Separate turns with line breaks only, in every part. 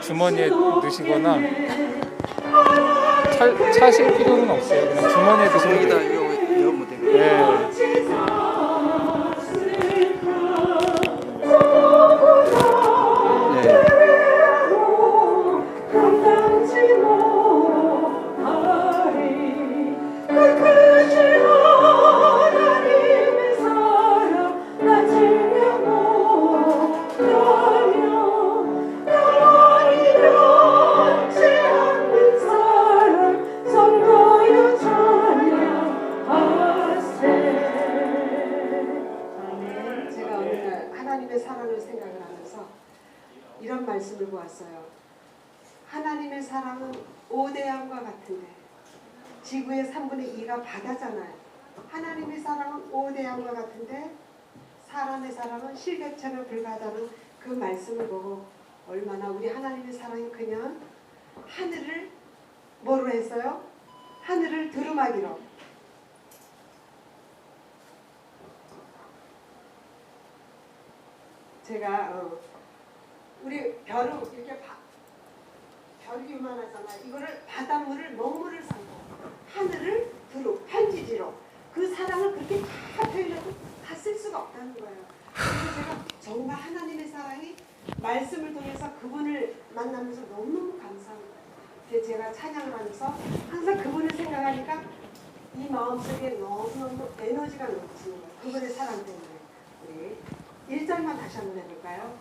주머니에 넣으시거나 차실 필요는 없어요. 그냥 주머니에 넣으시면
여기다
돼요.
이거 뭐 되게.
네.
네.
이런 말씀을 보았어요. 하나님의 사랑은 오대양과 같은데 지구의 3분의 2가 바다잖아요. 하나님의 사랑은 오대양과 같은데 사람의 사랑은 실개천에 불과하다는 그 말씀을 보고 얼마나 우리 하나님의 사랑이 그냥 하늘을 뭐로 했어요? 하늘을 두루마기로 제가 우리 별을 이렇게 별이 요만하잖아요. 이거를 바닷물을 녹물을 삼고 하늘을 두루 편지지로 그 사랑을 그렇게 다 표현해도 다 쓸 수가 없다는 거예요. 그래서 제가 정말 하나님의 사랑이 말씀을 통해서 그분을 만나면서 너무너무 감사한 거예요. 그래서 제가 찬양을 하면서 항상 그분을 생각하니까 이 마음속에 너무너무 에너지가 넘치는 거예요. 그분의 사랑 때문에. 우리 1절만 다시 한번 해볼까요?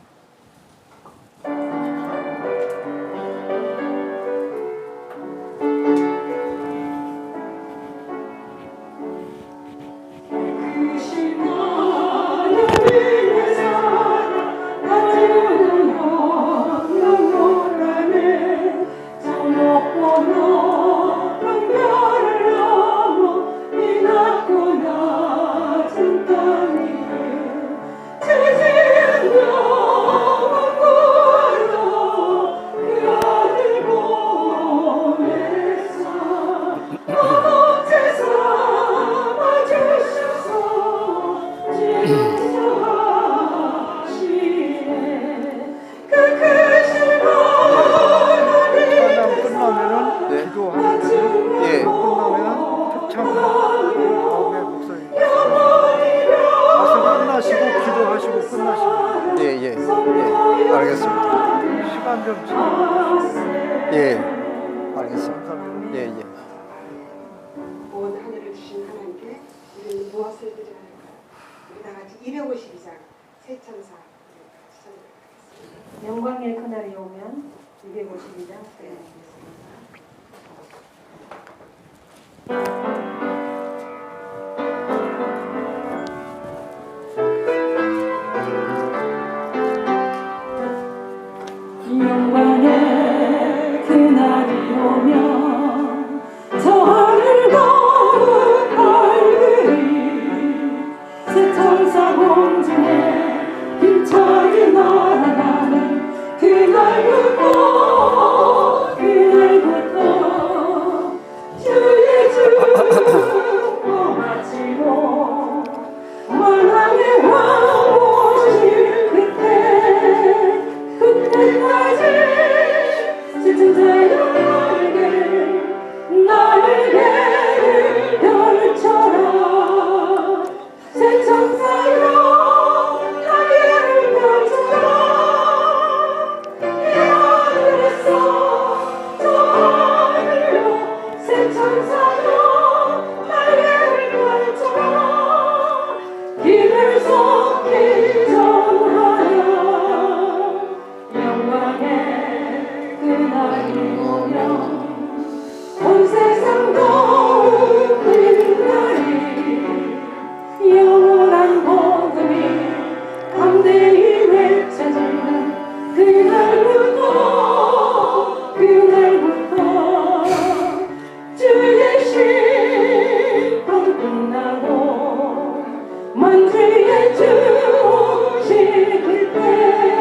예, 알겠습니다. 예, 예.
온 하늘을 주신 하나님께 우리는 무엇을 드려야 할까요? 우리 다 같이 252장 세천사 시작하겠습니다.
영광의 그날이 오면 252장 시작하겠습니다. 영광의 그날이 오면 저 하늘 가운 별들이 새 천사 공중에 힘차게 날아가는 그날부터 주의 죽음을 마치고 만왕의 왕 오실 그때까지 세천사의 날개를 펼쳐라 세천사여 날개를 펼쳐라 이 하늘에서 저 하늘로 세천사여 날개를 펼쳐라 길을 속히 전하여 영광의 그날이 오면 온 세상 더욱 빛나리 영원한 복음이 담대히 외쳐지는 그날부터 주의 심판 끝나고 만주의 주 오실 그때까지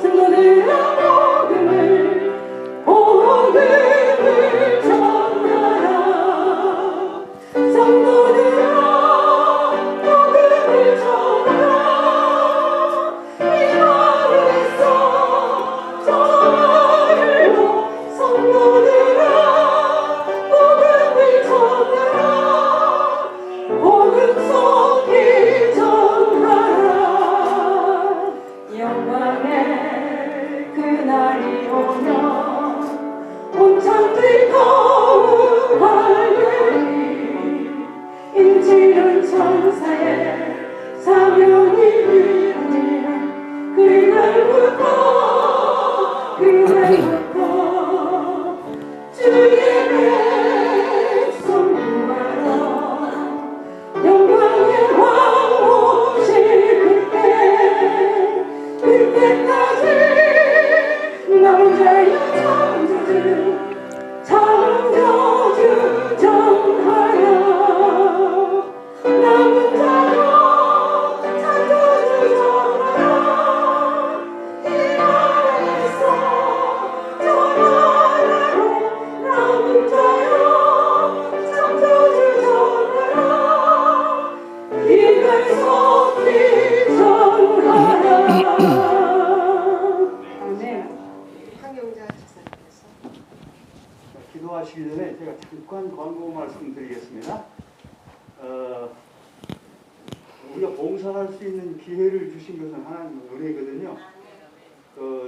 성도들아
잠깐 광고 말씀드리겠습니다. 우리가 봉사할 수 있는 기회를 주신 것은 하나님 은혜거든요.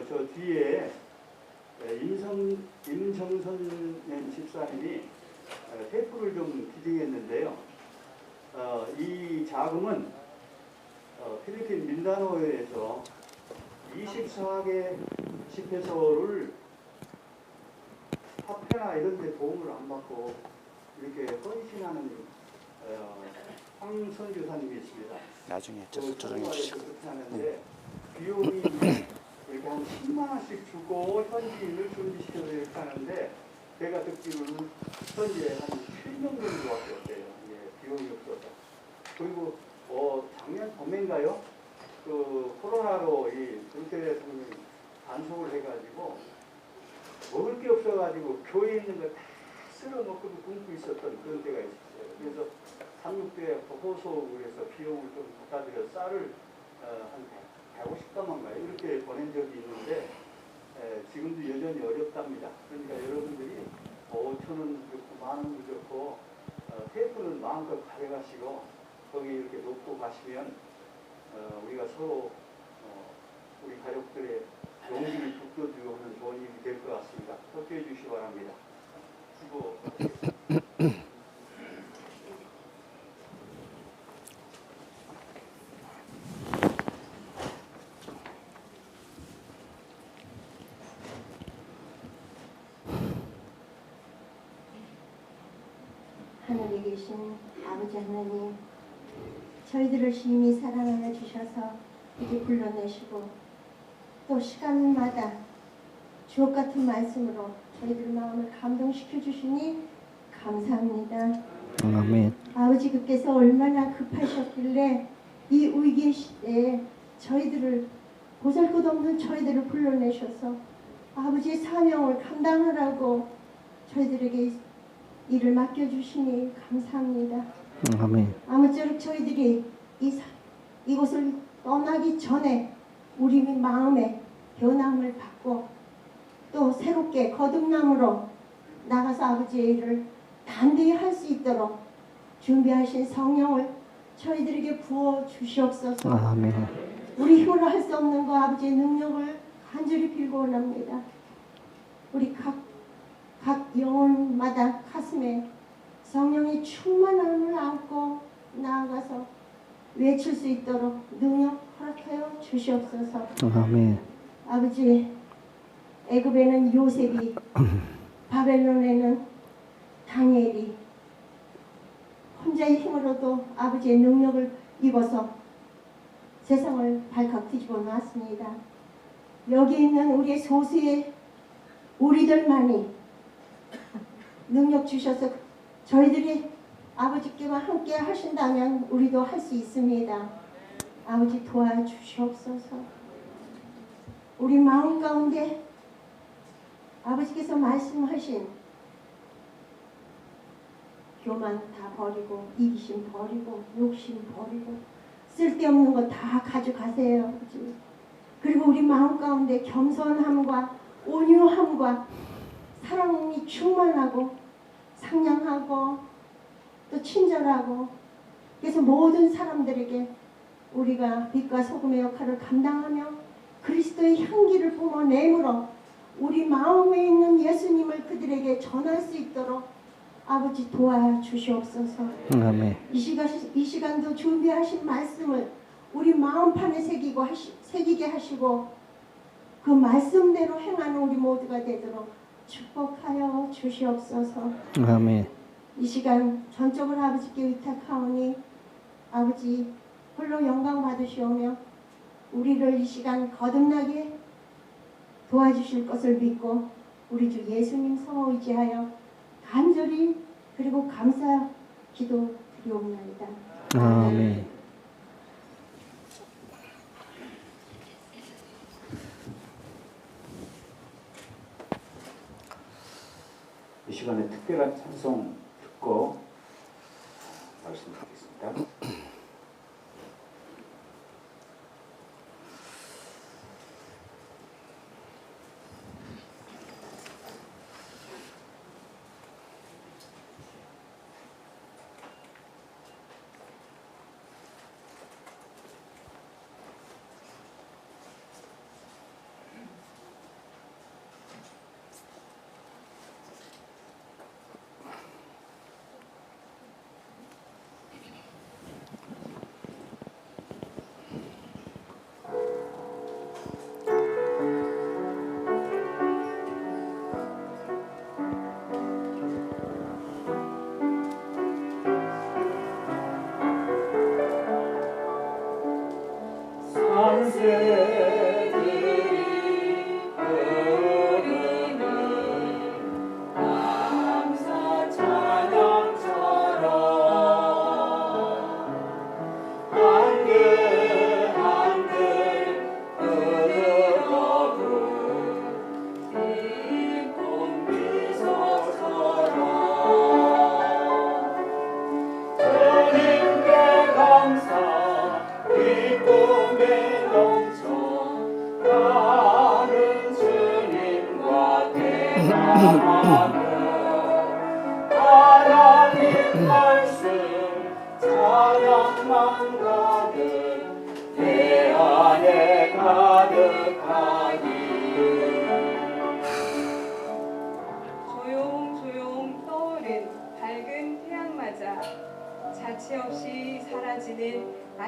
저 뒤에 임정선 집사님이 테이프를 좀 기증했는데요. 이 자금은 필리핀 민다나오에서 24개 집회소를 화폐나 이런 데 도움을 안 받고 이렇게 헌신하는 황선교사님이 있습니다.
나중에 저 조정해 주시고.
그렇게 하는데 비용이 이렇게 한 10만 원씩 주고 현지인을 준비시켜서 이렇게 하는데 제가 듣기로는 현재 한 7명 정도밖에 없대요. 비용이 없어서. 그리고 작년 봄인가요? 그 코로나로 이 문재 대통령이 단속을 해가지고 먹을 게 없어가지고 교회에 있는 거 다 쓸어놓고 굶고 있었던 그런 때가 있었어요. 그래서 삼육대 호소국에서 비용을 좀 갖다 드려 쌀을 한 150가마인가요? 이렇게 보낸 적이 있는데 지금도 여전히 어렵답니다. 그러니까 여러분들이 5,000원 좋고 만 원도 좋고 테이프는 마음껏 가져가시고 거기 이렇게 놓고 가시면 우리가 서로 우리 가족들의 용기를 북돋우고 하는 좋은 일이 될 것 같습니다. 협조해 주시기 바랍니다. 수고하셨습니다.
하늘에 계신 아버지 하나님, 저희들을 심히 사랑하여 주셔서 이제 불러내시고 또 시간마다 주옥 같은 말씀으로 저희들 마음을 감동시켜 주시니 감사합니다.
아멘.
아버지 그께서 얼마나 급하셨길래 이 위기의 시대에 저희들을 보잘것없는 저희들을 불러내셔서 아버지의 사명을 감당하라고 저희들에게 일을 맡겨주시니 감사합니다.
아멘.
아무쪼록 저희들이 이곳을 떠나기 전에 우리 마음에 변함을 받고 또 새롭게 거듭남으로 나가서 아버지의 일을 단대히 할 수 있도록 준비하신 성령을 저희들에게 부어 주시옵소서.
아멘.
우리 힘으로 할 수 없는 거 아버지의 능력을 간절히 빌고 원합니다. 우리 각 영혼마다 가슴에 성령의 충만함을 안고 나아가서 외칠 수 있도록 능력 허락하여 주시옵소서.
아멘.
아버지, 애굽에는 요셉이, 바벨론에는 다니엘이 혼자의 힘으로도 아버지의 능력을 입어서 세상을 발칵 뒤집어 놨습니다. 여기 있는 우리의 소수의 우리들만이 능력 주셔서 저희들이 아버지께만 함께 하신다면 우리도 할 수 있습니다. 아버지 도와주시옵소서. 우리 마음 가운데 아버지께서 말씀하신 교만 다 버리고 이기심 버리고 욕심 버리고 쓸데없는 거 다 가져가세요. 아버지. 그리고 우리 마음 가운데 겸손함과 온유함과 사랑이 충만하고 상냥하고 또 친절하고 그래서 모든 사람들에게 우리가 빛과 소금의 역할을 감당하며 그리스도의 향기를 뿜어내므로 우리 마음에 있는 예수님을 그들에게 전할 수 있도록 아버지 도와주시옵소서.
아멘.
이 시간도 준비하신 말씀을 우리 마음판에 새기게 하시고 그 말씀대로 행하는 우리 모두가 되도록 축복하여 주시옵소서.
아멘.
이 시간 전적으로 아버지께 의탁하오니 아버지 홀로 영광 받으시오며 우리를 이 시간 거듭나게 도와주실 것을 믿고 우리 주 예수님 성호 의지하여 간절히 그리고 감사 기도 드리옵나이다.
아멘.
이 시간에 특별한 찬송 듣고 말씀드리겠습니다.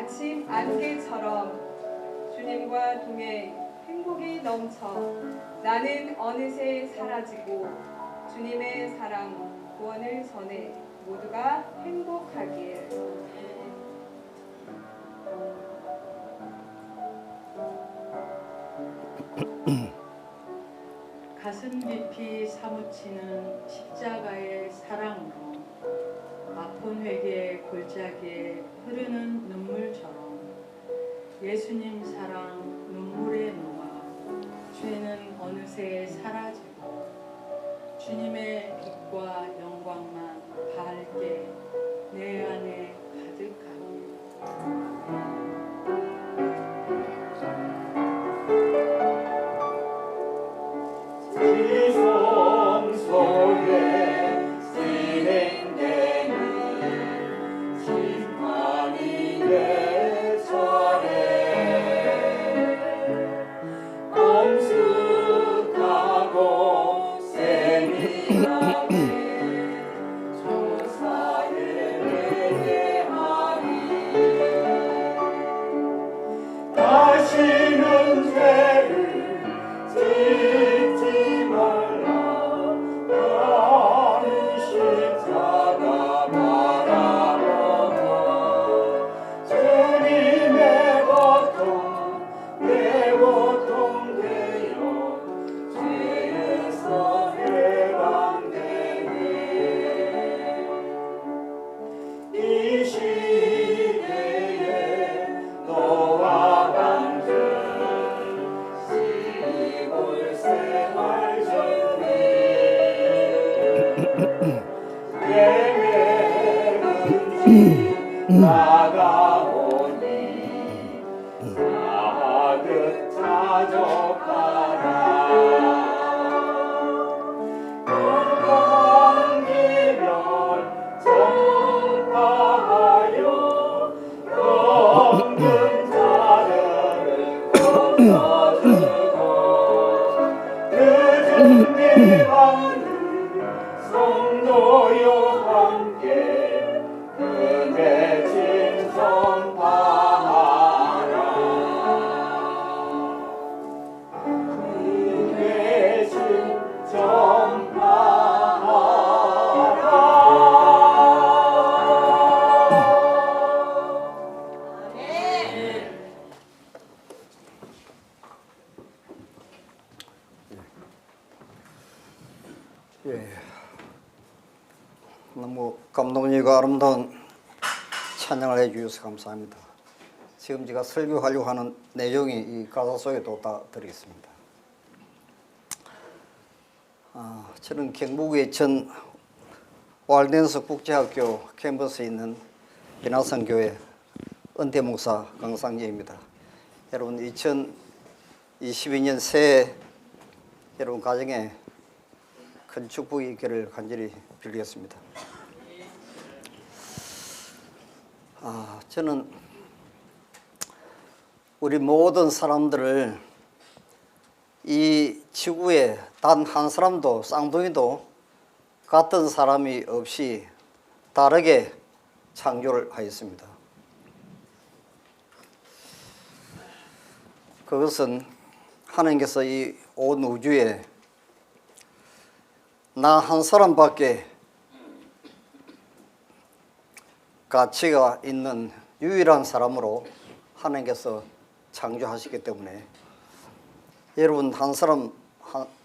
아침 안개처럼 주님과 동행 행복이 넘쳐 나는 어느새 사라지고 주님의 사랑 구원을 전해 모두가 행복하길.
가슴 깊이 사무치는 십자가의 사랑으로 아픈 회개의 골짜기에 흐르는 눈물처럼 예수님 사랑 눈물에 녹아 죄는 어느새 사라지고 주님의 빛과 영광만 밝게 내 안에 가득하길.
지성 속에 진행되는 심판이 내 차례 엄숙하고 세밀하게 조사에 회개하리. 다시는 죄를 짓지 말라. 나는 십자가 바라보고 주님의 고통 내 고통 되어 죄에서 해방되네. 이 시대에 너와 방주 시골 생활 중에 예배는지 나가오니 가득 자족하라. 건강이면 전파하여 병든 자들을 고쳐주고 늦은 비방을 성도여 함께 은혜 진성파하라. 은혜
예. 너무 감동이고 아름다운 찬양을 해주셔서 감사합니다. 지금 제가 설교하려고 하는 내용이 이 가사 속에도 다 들어있습니다. 저는 경북의 전 왈덴스 국제학교 캠퍼스에 있는 비나성교회 은퇴목사 강상재입니다. 여러분 2022년 새해 여러분 가정에 큰 축복이 있기를 간절히 빌겠습니다. 저는 우리 모든 사람들을 이 지구에 단 한 사람도 쌍둥이도 같은 사람이 없이 다르게 창조를 하였습니다. 그것은 하나님께서 이 온 우주에 나 한 사람밖에 가치가 있는 유일한 사람으로 하나님께서 창조하셨기 때문에 여러분 한 사람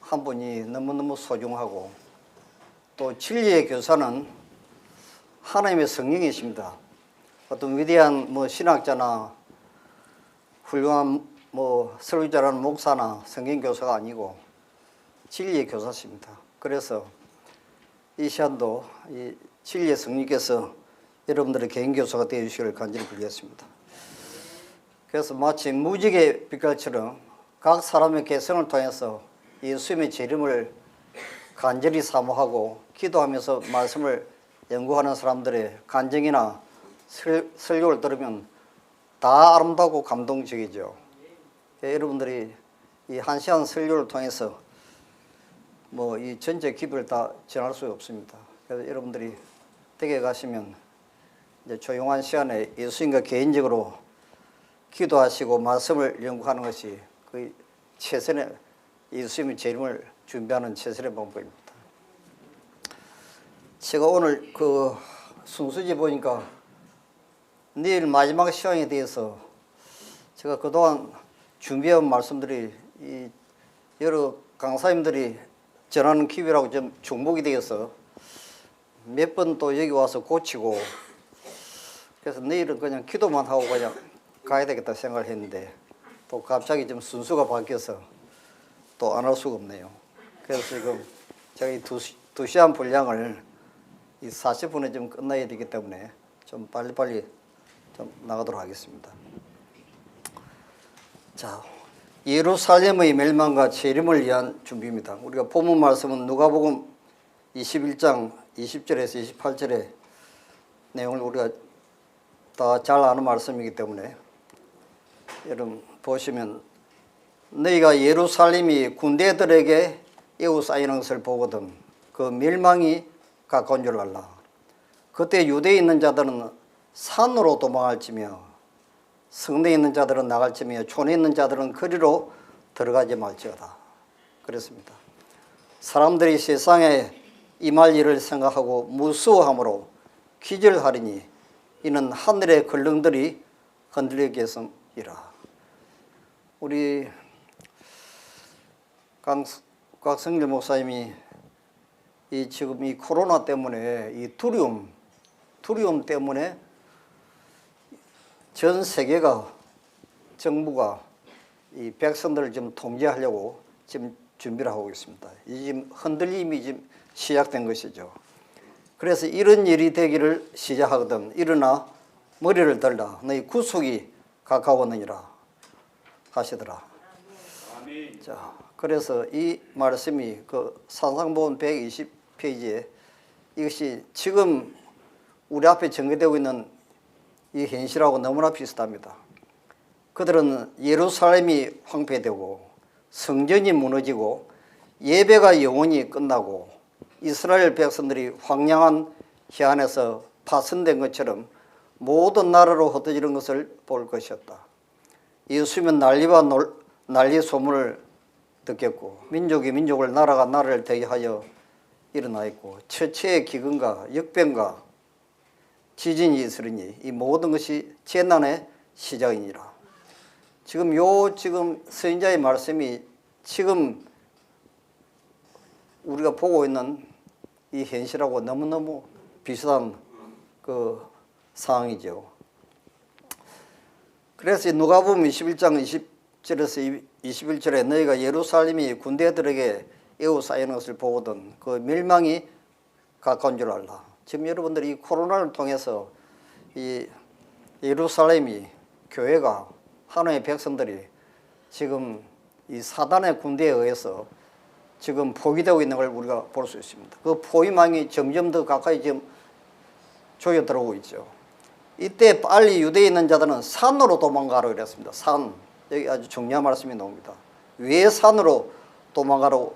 한 분이 너무너무 소중하고 또 진리의 교사는 하나님의 성령이십니다. 어떤 위대한 신학자나 훌륭한 설교자라는 목사나 성경 교사가 아니고 진리의 교사십니다. 그래서 이 시간도 이 진리의 성령께서 여러분들의 개인 교사가 되어 주시기를 간절히 빌겠습니다. 그래서 마치 무지개 빛깔처럼 각 사람의 개성을 통해서 예수님의 재림을 간절히 사모하고 기도하면서 말씀을 연구하는 사람들의 간증이나 설교를 들으면 다 아름다고 감동적이죠. 여러분들이 이 한 시간 설교를 통해서 이 전체 기별을 다 전할 수 없습니다. 그래서 여러분들이 댁에 가시면 이제 조용한 시간에 예수님과 개인적으로 기도하시고 말씀을 연구하는 것이 그 최선의 예수님의 재림을 준비하는 최선의 방법입니다. 제가 오늘 그 순서지 보니까 내일 마지막 시간에 대해서 제가 그동안 준비한 말씀들이 이 여러 강사님들이 전하는 기회라고 좀 중복이 되어서 몇 번 또 여기 와서 고치고, 그래서 내일은 그냥 기도만 하고 그냥 가야 되겠다 생각을 했는데 또 갑자기 좀 순서가 바뀌어서 또 안 할 수가 없네요. 그래서 지금 제가 이 2시간 분량을 이 40분에 좀 끝나야 되기 때문에 좀 빨리빨리 좀 나가도록 하겠습니다. 자, 예루살렘의 멸망과 재림을 위한 준비입니다. 우리가 본문 말씀은 누가복음 21장 20절에서 28절의 내용을 우리가 다 잘 아는 말씀이기 때문에 여러분 보시면, 너희가 예루살렘이 군대들에게 에워싸이는 것을 보거든 그 멸망이 가까운 줄 알라. 그때 유대에 있는 자들은 산으로 도망할지며 성내에 있는 자들은 나갈지며 촌에 있는 자들은 거리로 들어가지 말지어다. 그랬습니다. 사람들이 세상에 임할 일을 생각하고 무수함으로 기절하리니 이는 하늘의 걸릉들이 흔들리겠음이라. 우리 곽성길 목사님이 지금 이 코로나 때문에 이 두려움 때문에 전 세계가 정부가 이 백성들을 좀 통제하려고 지금 준비를 하고 있습니다. 이 지금 흔들림이 지금 시작된 것이죠. 그래서 이런 일이 되기를 시작하거든 일어나 머리를 들라 너희 구속이 가까웠느니라 하시더라. 자, 그래서 이 말씀이 그 산상본 120페이지에 이것이 지금 우리 앞에 전개되고 있는 이 현실하고 너무나 비슷합니다. 그들은 예루살렘이 황폐되고 성전이 무너지고 예배가 영원히 끝나고 이스라엘 백성들이 황량한 해안에서 파손된 것처럼 모든 나라로 흩어지는 것을 볼 것이었다. 예수님은 난리와 난리 소문을 듣겠고 민족이 민족을 나라가 나라를 대하여 일어나 있고 처치의 기근과 역병과 지진이 있으리니 이 모든 것이 재난의 시작이니라. 지금 선지자의 말씀이 지금 우리가 보고 있는 이 현실하고 너무너무 비슷한 그 상황이죠. 그래서 누가복음 21장 20절에서 21절에 너희가 예루살렘이 군대들에게 에워싸이는 것을 보거든 그 멸망이 가까운 줄 알라. 지금 여러분들이 이 코로나를 통해서 이 예루살렘이 교회가 하나님의 백성들이 지금 이 사단의 군대에 의해서 지금 포위되고 있는 걸 우리가 볼 수 있습니다. 그 포위망이 점점 더 가까이 지금 조여 들어오고 있죠. 이때 빨리 유대에 있는 자들은 산으로 도망가라 그랬습니다. 산. 여기 아주 중요한 말씀이 나옵니다. 왜 산으로 도망가라고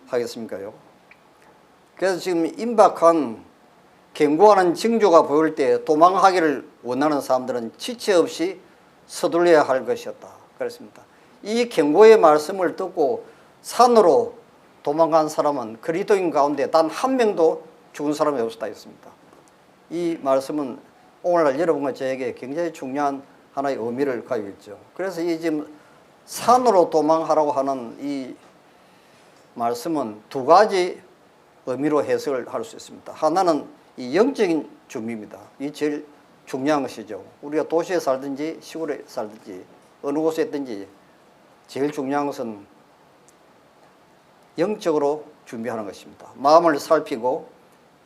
하겠습니까요? 그래서 지금 임박한 경고하는 징조가 보일 때 도망하기를 원하는 사람들은 지체 없이 서둘러야 할 것이었다. 그렇습니다. 이 경고의 말씀을 듣고 산으로 도망간 사람은 그리스도인 가운데 단 한 명도 죽은 사람이 없었다 했습니다. 이 말씀은 오늘날 여러분과 저에게 굉장히 중요한 하나의 의미를 가지고 있죠. 그래서 이 지금 산으로 도망하라고 하는 이 말씀은 두 가지 의미로 해석을 할 수 있습니다. 하나는 이 영적인 준비입니다. 이 제일 중요한 것이죠. 우리가 도시에 살든지 시골에 살든지 어느 곳에 있든지 제일 중요한 것은 영적으로 준비하는 것입니다. 마음을 살피고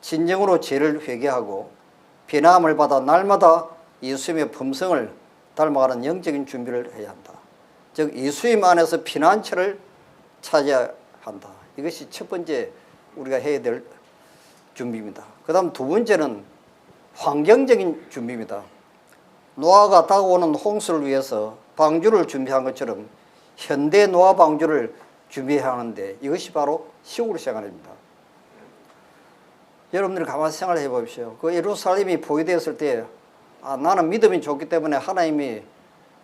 진정으로 죄를 회개하고 변함을 받아 날마다 예수님의 품성을 닮아가는 영적인 준비를 해야 한다. 즉 예수님 안에서 피난처를 찾아야 한다. 이것이 첫 번째 우리가 해야 될 준비입니다. 그 다음 두 번째는 환경적인 준비입니다. 노아가 다가오는 홍수를 위해서 방주를 준비한 것처럼 현대 노아 방주를 준비해야 하는데 이것이 바로 시골 생활입니다. 여러분들이 가만히 생각해 보십시오. 그 예루살렘이 포위되었을 때 나는 믿음이 좋기 때문에 하나님이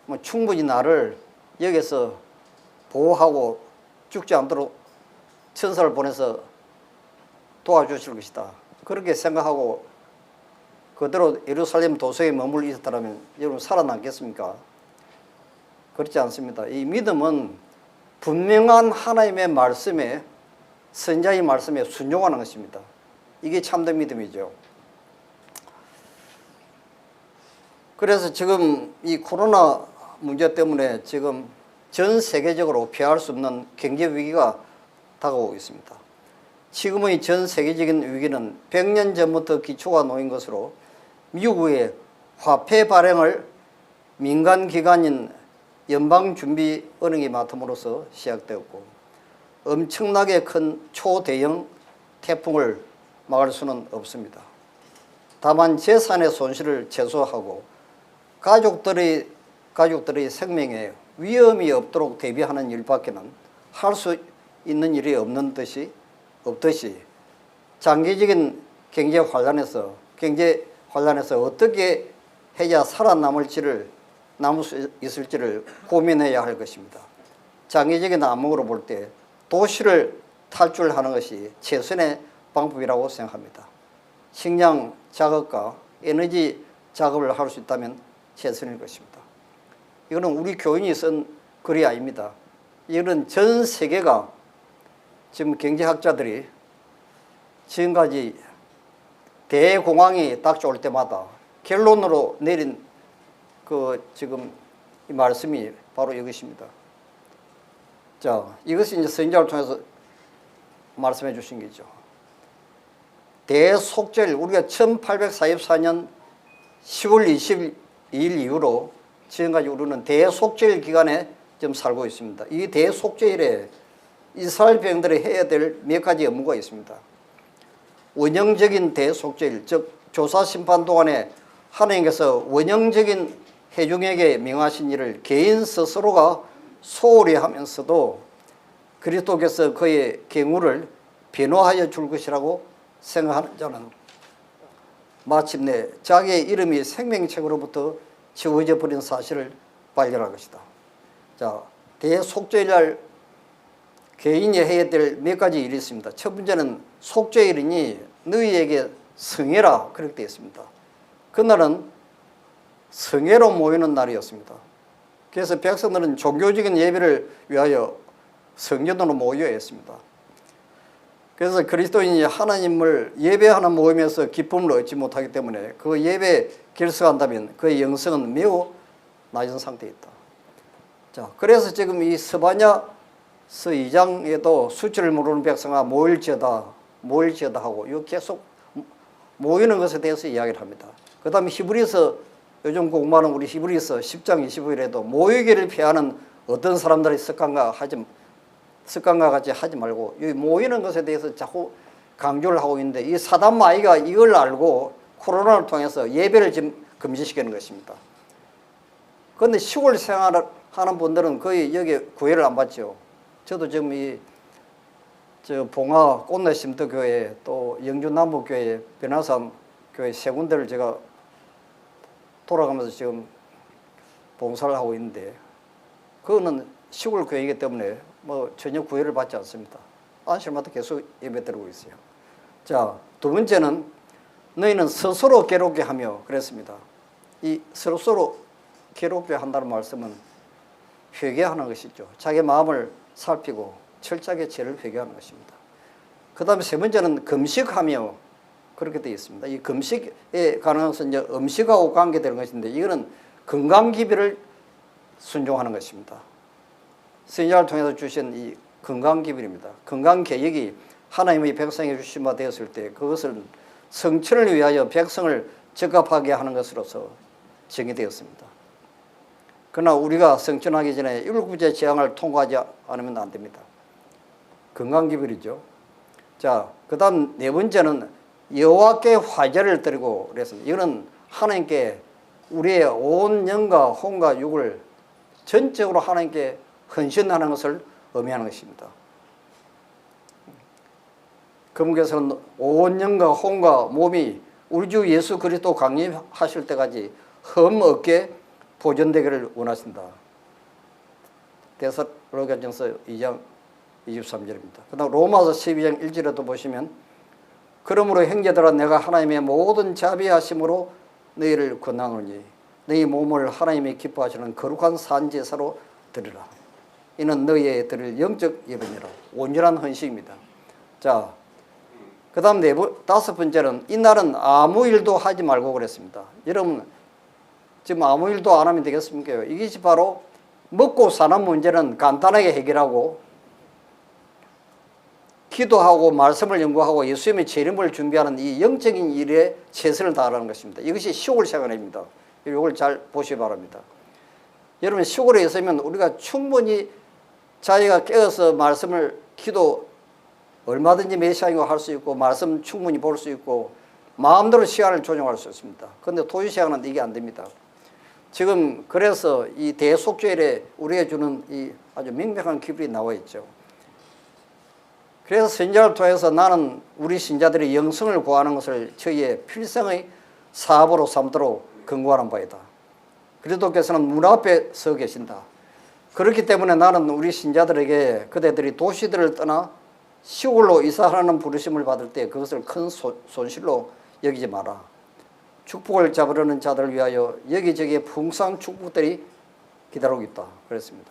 뭐 충분히 나를 여기서 보호하고 죽지 않도록 천사를 보내서 도와주실 것이다. 그렇게 생각하고 그대로 예루살렘 도성에 머물러 있었다면 여러분 살아남겠습니까? 그렇지 않습니다. 이 믿음은 분명한 하나님의 말씀에, 선자의 말씀에 순종하는 것입니다. 이게 참된 믿음이죠. 그래서 지금 이 코로나 문제 때문에 지금 전 세계적으로 피할 수 없는 경제 위기가 다가오고 있습니다. 지금의 전 세계적인 위기는 100년 전부터 기초가 놓인 것으로 미국의 화폐 발행을 민간 기관인 연방준비은행이 맡음으로써 시작되었고, 엄청나게 큰 초대형 태풍을 막을 수는 없습니다. 다만 재산의 손실을 최소화하고 가족들의 생명에 위험이 없도록 대비하는 일밖에는 할 수 있는 일이 없듯이 장기적인 경제 환란에서 어떻게 해야 남을 수 있을지를 고민해야 할 것입니다. 장기적인 안목으로 볼 때 도시를 탈출하는 것이 최선의 방법이라고 생각합니다. 식량 작업과 에너지 작업을 할 수 있다면 최선일 것입니다. 이거는 우리 교인이 쓴 글이 아닙니다. 이거는 전 세계가 지금 경제학자들이 지금까지 대공황이 닥쳐올 때마다 결론으로 내린 지금 이 말씀이 바로 이것입니다. 자, 이것이 이제 선지자를 통해서 말씀해 주신 거죠. 대속죄일, 우리가 1844년 10월 22일 이후로 지금까지 우리는 대속죄일 기간에 지금 살고 있습니다. 이 대속죄일에 이스라엘 백성들이 해야 될 몇 가지 업무가 있습니다. 원형적인 대속죄일, 즉 조사심판 동안에 하나님께서 원형적인 회중에게 명하신 일을 개인 스스로가 소홀히 하면서도 그리스도께서 그의 경우를 변호하여 줄 것이라고 생각하는 자는 마침내 자기의 이름이 생명책으로부터 지워져 버린 사실을 발견할 것이다. 자, 대속죄일날 개인이 해야 될 몇 가지 일이 있습니다. 첫 번째는 속죄일이니 너희에게 성회라 그렇게 되어 있습니다. 그날은 성회로 모이는 날이었습니다. 그래서 백성들은 종교적인 예배를 위하여 성전으로 모여야 했습니다. 그래서 그리스도인이 하나님을 예배하는 모임에서 기쁨을 얻지 못하기 때문에 그 예배에 결석한다면 그의 영성은 매우 낮은 상태에 있다. 자, 그래서 지금 이 스바냐서 2장에도 수치를 모르는 백성아 모일지어다 하고 이거 계속 모이는 것에 대해서 이야기를 합니다. 그 다음에 히브리서, 요즘 공부하는 우리 히브리서 10장 25일에도 모이기를 피하는 어떤 사람들의 습관과 같이 하지 말고 이 모이는 것에 대해서 자꾸 강조를 하고 있는데 이 사단 마귀가 이걸 알고 코로나를 통해서 예배를 지금 금지시키는 것입니다. 그런데 시골 생활을 하는 분들은 거의 여기에 구애를 안 받죠. 저도 지금 봉화 꽃내심터교회 또 영주남북교회 변화산 교회 세 군데를 제가 돌아가면서 지금 봉사를 하고 있는데 그거는 시골 교회이기 때문에 뭐 전혀 구애를 받지 않습니다. 안식일마다 계속 예배 드리고 있어요. 자, 두 번째는 너희는 스스로 괴롭게 하며 그랬습니다. 이 스스로 괴롭게 한다는 말씀은 회개하는 것이죠. 자기 마음을 살피고 철저하게 죄를 회개하는 것입니다. 그 다음에 세 번째는 금식하며 그렇게 되어 있습니다. 이 금식에 관한 것은 이제 음식하고 관계되는 것인데 이거는 건강기별을 순종하는 것입니다. 선지자를 통해서 주신 이 건강기별입니다. 건강개혁이 하나님의 백성에게 주신 바 되었을 때 그것을 성천을 위하여 백성을 적합하게 하는 것으로서 정의되었습니다. 그러나 우리가 성천하기 전에 7가지 재앙을 통과하지 않으면 안 됩니다. 건강기별이죠. 자, 그 다음 네 번째는 여호와께 화제를 드리고 그랬습니다. 이거는 하나님께 우리의 온 영과 혼과 육을 전적으로 하나님께 헌신하는 것을 의미하는 것입니다. 그분께서는 온 영과 혼과 몸이 우리 주 예수 그리스도 강림하실 때까지 흠 없게 보존되기를 원하신다. 데살로니가전서 2장 23절입니다. 그다음 로마서 12장 1절에도 보시면 그러므로 형제들아 내가 하나님의 모든 자비하심으로 너희를 권하노니 너희 몸을 하나님이 기뻐하시는 거룩한 산제사로 드리라. 이는 너희의 드릴 영적 예배니라. 온전한 헌식입니다. 자, 그 다음 다섯 번째는 이날은 아무 일도 하지 말고 그랬습니다. 여러분 지금 아무 일도 안 하면 되겠습니까? 이것이 바로 먹고 사는 문제는 간단하게 해결하고 기도하고 말씀을 연구하고 예수님의 재림을 준비하는 이 영적인 일에 최선을 다하는 것입니다. 이것이 시골 생활입니다. 이걸 잘 보시기 바랍니다. 여러분 시골에 있으면 우리가 충분히 자기가 깨어서 말씀을 기도 얼마든지 몇 시간이고 할 수 있고 말씀 충분히 볼 수 있고 마음대로 시간을 조정할 수 있습니다. 그런데 도시생활은 이게 안 됩니다. 지금 그래서 이 대속죄일에 우리에게 주는 이 아주 명백한 기술이 나와 있죠. 그래서 선지자를 통해서 나는 우리 신자들이 영성을 구하는 것을 저희의 필생의 사업으로 삼도록 권고하는 바이다. 그리스도께서는 문 앞에 서 계신다. 그렇기 때문에 나는 우리 신자들에게 그대들이 도시들을 떠나 시골로 이사하는 부르심을 받을 때 그것을 큰 손실로 여기지 마라. 축복을 잡으려는 자들을 위하여 여기저기에 풍성한 축복들이 기다리고 있다. 그랬습니다.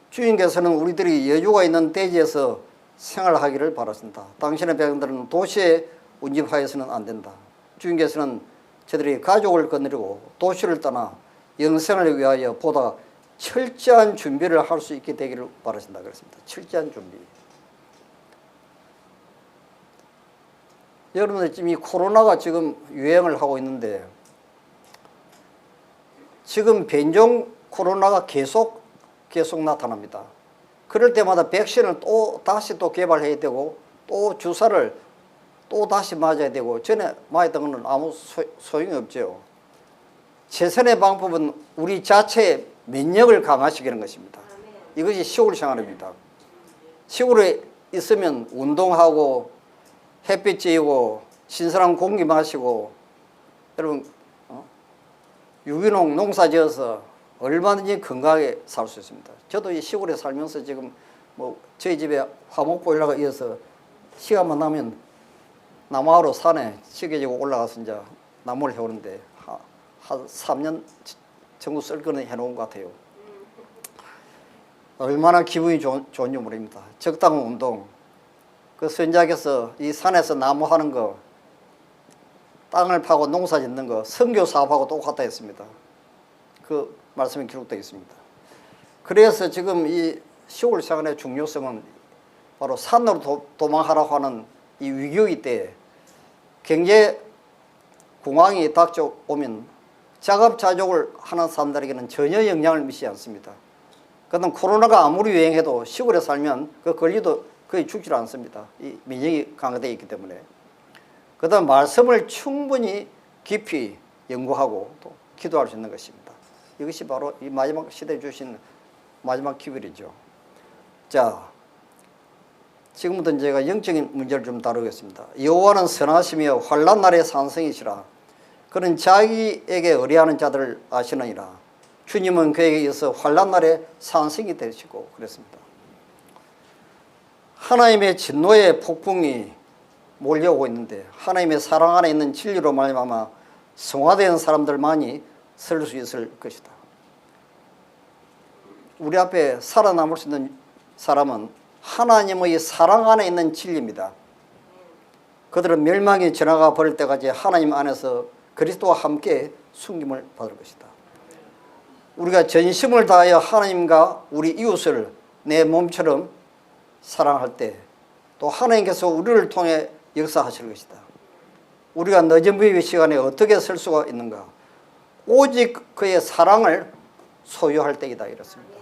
주인께서는 우리들이 여유가 있는 대지에서 생활하기를 바라신다. 당신의 백성들은 도시에 운집하여서는 안 된다. 주인께서는 저들이 가족을 거느리고 도시를 떠나 영생을 위하여 보다 철저한 준비를 할 수 있게 되기를 바라신다. 그랬습니다. 철저한 준비. 여러분들 지금 이 코로나가 지금 유행을 하고 있는데 지금 변종 코로나가 계속 나타납니다. 그럴 때마다 백신을 또 다시 개발해야 되고 또 주사를 또 다시 맞아야 되고 전에 맞았던 것은 아무 소용이 없죠. 최선의 방법은 우리 자체의 면역을 강화시키는 것입니다. 이것이 시골 생활입니다. 시골에 있으면 운동하고 햇빛 쬐고 신선한 공기 마시고 여러분 유기농 농사 지어서 얼마든지 건강하게 살 수 있습니다. 저도 이 시골에 살면서 지금 저희 집에 화목보일러가 이어서 시간만 나면 나무하러 산에 시계지고 올라가서 이제 나무를 해오는데 한 3년 정도 쓸 거는 해놓은 것 같아요. 얼마나 기분이 좋은지 모릅니다. 적당한 운동. 그 선지자께서 이 산에서 나무 하는 거, 땅을 파고 농사 짓는 거, 선교 사업하고 똑같다 했습니다. 그 말씀이 기록되어 있습니다. 그래서 지금 이 시골 생활의 중요성은 바로 산으로 도망하라고 하는 이 위기 때 경제 공황이 닥쳐오면 자급자족을 하는 사람들에게는 전혀 영향을 미치지 않습니다. 그런데 코로나가 아무리 유행해도 시골에 살면 그 권리도 거의 죽지 않습니다. 이免疫이 강화되어 있기 때문에. 그 다음 말씀을 충분히 깊이 연구하고 또 기도할 수 있는 것입니다. 이것이 바로 이 마지막 시대에 주신 마지막 기별이죠. 자, 지금부터 제가 영적인 문제를 좀 다루겠습니다. 여호와는 선하시며 환난 날의 산성이시라. 그는 자기에게 의뢰하는 자들을 아시느니라. 주님은 그에게 의해서 환난 날의 산성이 되시고 그랬습니다. 하나님의 진노의 폭풍이 몰려오고 있는데 하나님의 사랑 안에 있는 진리로 말미암아 성화된 사람들만이 설 수 있을 것이다. 우리 앞에 살아남을 수 있는 사람은 하나님의 사랑 안에 있는 진리입니다. 그들은 멸망이 지나가 버릴 때까지 하나님 안에서 그리스도와 함께 숨김을 받을 것이다. 우리가 전심을 다하여 하나님과 우리 이웃을 내 몸처럼 사랑할 때 또 하나님께서 우리를 통해 역사하실 것이다. 우리가 늦은 부의 시간에 어떻게 설 수가 있는가? 오직 그의 사랑을 소유할 때이다 이렇습니다.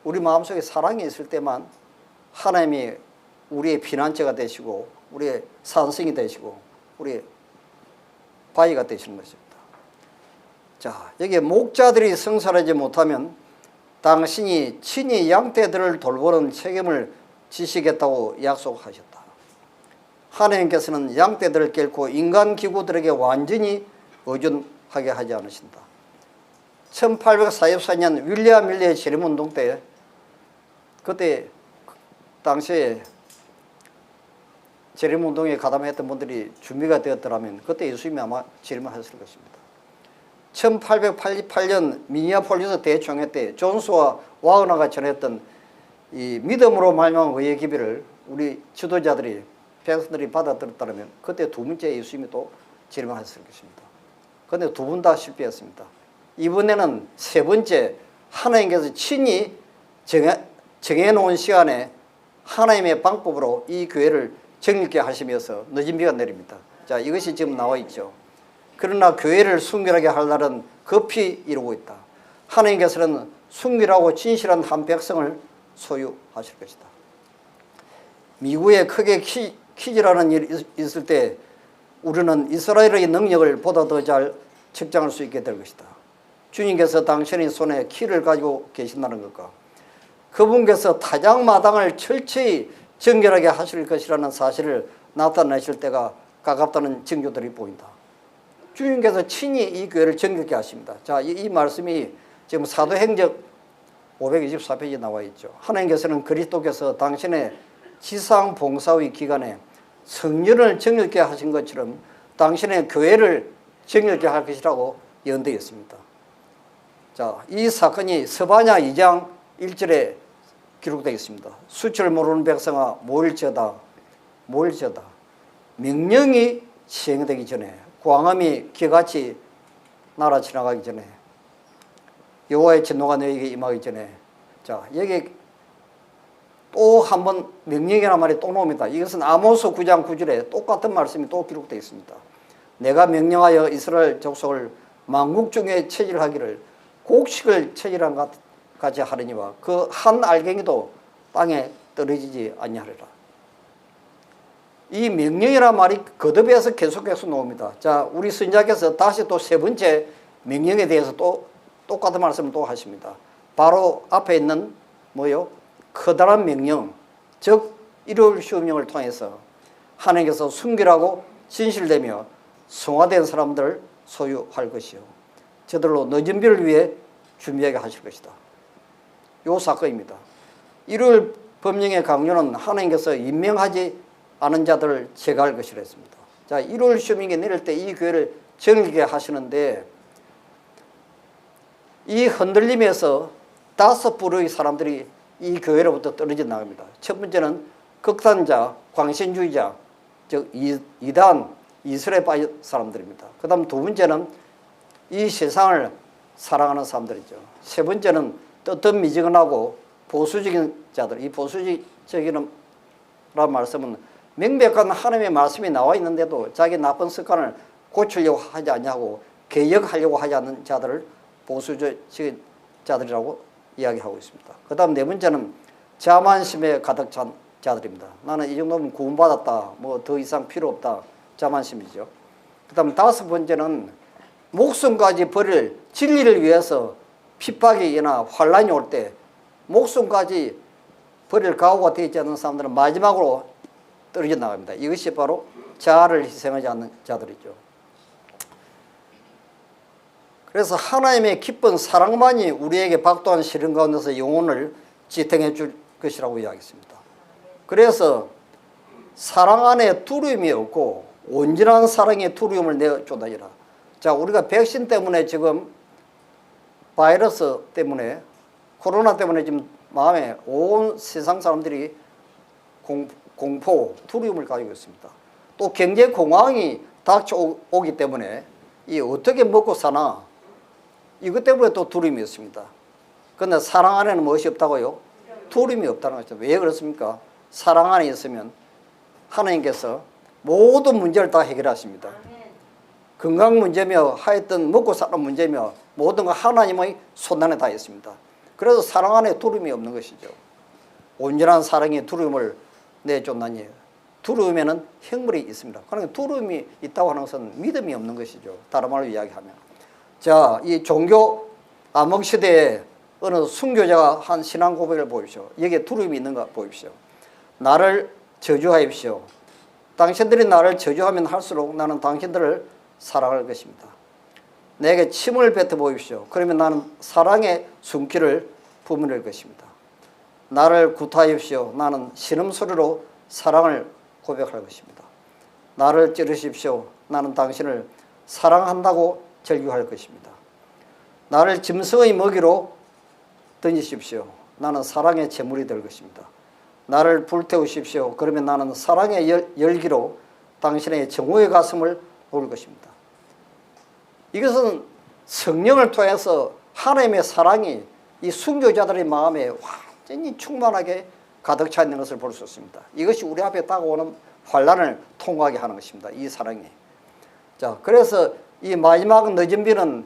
우리 마음속에 사랑이 있을 때만 하나님이 우리의 피난처가 되시고 우리의 산성이 되시고 우리의 바위가 되시는 것입니다. 자, 여기에 목자들이 성살하지 못하면 당신이 친히 양떼들을 돌보는 책임을 지시겠다고 약속하셨다. 하나님께서는 양떼들을 결코 인간 기구들에게 완전히 하게 하지 않으신다. 1844년 윌리엄 밀리의 재림운동 때 그때 당시에 재림운동에 가담했던 분들이 준비가 되었더라면 그때 예수님이 아마 재림하셨을 것입니다. 1888년 미니아폴리스 대총회 때 존스와 와그너가 전했던 이 믿음으로 말미암은 의의 기비를 우리 지도자들이 백성들이 받아들였다면 그때 두 번째 예수님이 또 재림하셨을 것입니다. 그런데 두 분 다 실패했습니다. 이번에는 세 번째 하나님께서 친히 정해놓은 시간에 하나님의 방법으로 이 교회를 정립케 하시면서 늦은 비가 내립니다. 자, 이것이 지금 나와 있죠. 그러나 교회를 순결하게 할 날은 급히 이루고 있다. 하나님께서는 순결하고 진실한 한 백성을 소유하실 것이다. 미국에 크게 퀴즈라는 일이 있을 때 우리는 이스라엘의 능력을 보다 더 잘 측정할 수 있게 될 것이다. 주님께서 당신의 손에 키를 가지고 계신다는 것과 그분께서 타작마당을 철저히 정결하게 하실 것이라는 사실을 나타내실 때가 가깝다는 징조들이 보인다. 주님께서 친히 이 교회를 정결케 하십니다. 자, 이 말씀이 지금 사도행적 524페이지에 나와 있죠. 하나님께서는 그리스도께서 당신의 지상 봉사의 기간에 성전을 정결케 하신 것처럼 당신의 교회를 정결케 할 것이라고 예언되었습니다. 자, 이 사건이 스바냐 2장 1절에 기록되어 있습니다. 수치를 모르는 백성아 모일지어다 모일지어다. 명령이 시행되기 전에 광음이 기같이 날아 지나가기 전에 여호와의 진노가 너에게 임하기 전에 자 여기 또 한 번 명령이라는 말이 또 나옵니다. 이것은 아모스 9장 9절에 똑같은 말씀이 또 기록되어 있습니다. 내가 명령하여 이스라엘 족속을 만국 중에 체질하기를 곡식을 체질한 것 같이 하려니와 그 한 알갱이도 땅에 떨어지지 아니하리라. 이 명령이라는 말이 거듭해서 계속해서 나옵니다. 자, 우리 선지자께서 다시 또 세 번째 명령에 대해서 또 똑같은 말씀을 또 하십니다. 바로 앞에 있는 뭐요? 커다란 명령, 즉 일요일 시험령을 통해서 하나님께서 순결하고 진실되며 성화된 사람들을 소유할 것이요 저들로 늦은 비를 위해 준비하게 하실 것이다. 요 사건입니다. 일요일 법령의 강조는 하나님께서 임명하지 않은 자들을 제거할 것이라 했습니다. 자, 일요일 시험령이 내릴 때 이 교회를 정리하게 하시는데 이 흔들림에서 5부류의 사람들이 이 교회로부터 떨어져 나갑니다. 첫 번째는 극단자, 광신주의자, 즉 이단, 이슬에 빠진 사람들입니다. 그 다음 두 번째는 이 세상을 사랑하는 사람들이죠. 세 번째는 뜨뜻미지근하고 보수적인 자들. 이 보수적이라는 말씀은 명백한 하나님의 말씀이 나와 있는데도 자기 나쁜 습관을 고치려고 하지 않냐고 개혁하려고 하지 않는 자들을 보수적인 자들이라고 이야기하고 있습니다. 그 다음 네 번째는 자만심에 가득 찬 자들입니다. 나는 이 정도면 구원받았다. 뭐 더 이상 필요 없다. 자만심이죠. 그 다음 다섯 번째는 목숨까지 버릴 진리를 위해서 핍박이나 환란이 올 때 목숨까지 버릴 각오가 되어 있지 않는 사람들은 마지막으로 떨어져 나갑니다. 이것이 바로 자아를 희생하지 않는 자들이죠. 그래서 하나님의 기쁜 사랑만이 우리에게 박도한 시련 가운데서 영혼을 지탱해 줄 것이라고 이야기했습니다. 그래서 사랑 안에 두려움이 없고 온전한 사랑의 두려움을 내쫓아이라. 자, 우리가 백신 때문에 지금 바이러스 때문에 코로나 때문에 지금 마음에 온 세상 사람들이 공포, 두려움을 가지고 있습니다. 또 경제 공황이 닥쳐오기 때문에 이 어떻게 먹고 사나 이것 때문에 또 두려움이 있습니다. 그런데 사랑 안에는 무엇이 없다고요? 두려움이 없다는 거죠. 왜 그렇습니까? 사랑 안에 있으면 하나님께서 모든 문제를 다 해결하십니다. 건강 문제며 하여튼 먹고 사는 문제며 모든 거 하나님의 손안에 다 있습니다. 그래서 사랑 안에 두려움이 없는 것이죠. 온전한 사랑의 두려움을 내쫓나니 두려움에는 형벌이 있습니다. 그러니까 두려움이 있다고 하는 것은 믿음이 없는 것이죠. 다른 말로 이야기하면. 자, 이 종교 암흑시대에 어느 순교자가 한 신앙 고백을 보십시오. 여기에 두려움이 있는가 보십시오. 나를 저주하십시오. 당신들이 나를 저주하면 할수록 나는 당신들을 사랑할 것입니다. 내게 침을 뱉어 보십시오. 그러면 나는 사랑의 숨기를 부문할 것입니다. 나를 구타하십시오. 나는 신음소리로 사랑을 고백할 것입니다. 나를 찌르십시오. 나는 당신을 사랑한다고 절규할 것입니다. 나를 짐승의 먹이로 던지십시오. 나는 사랑의 제물이 될 것입니다. 나를 불태우십시오. 그러면 나는 사랑의 열기로 당신의 정오의 가슴을 놓을 것입니다. 이것은 성령을 통해서 하나님의 사랑이 이 순교자들의 마음에 완전히 충만하게 가득 차 있는 것을 볼 수 있습니다. 이것이 우리 앞에 다가오는 환난을 통과하게 하는 것입니다. 이 사랑이. 자, 그래서 이 마지막 늦은 비는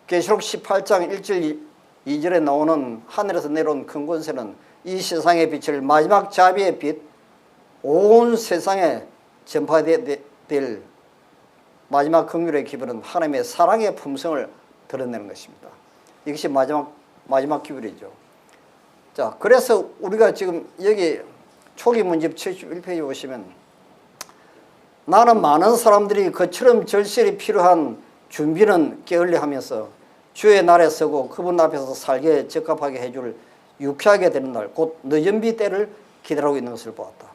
계시록 18장 1절 2절에 나오는 하늘에서 내려온 큰 권세는 이 세상의 빛을 마지막 자비의 빛, 온 세상에 전파될 마지막 긍휼의 기별은 하나님의 사랑의 품성을 드러내는 것입니다. 이것이 마지막 기별이죠. 자, 그래서 우리가 지금 여기 초기 문집 71페이지 보시면 나는 많은 사람들이 그처럼 절실히 필요한 준비는 게을리하면서 주의 날에 서고 그분 앞에서 살게 적합하게 해줄 유쾌하게 되는 날, 곧 늦은 비 때를 기다리고 있는 것을 보았다.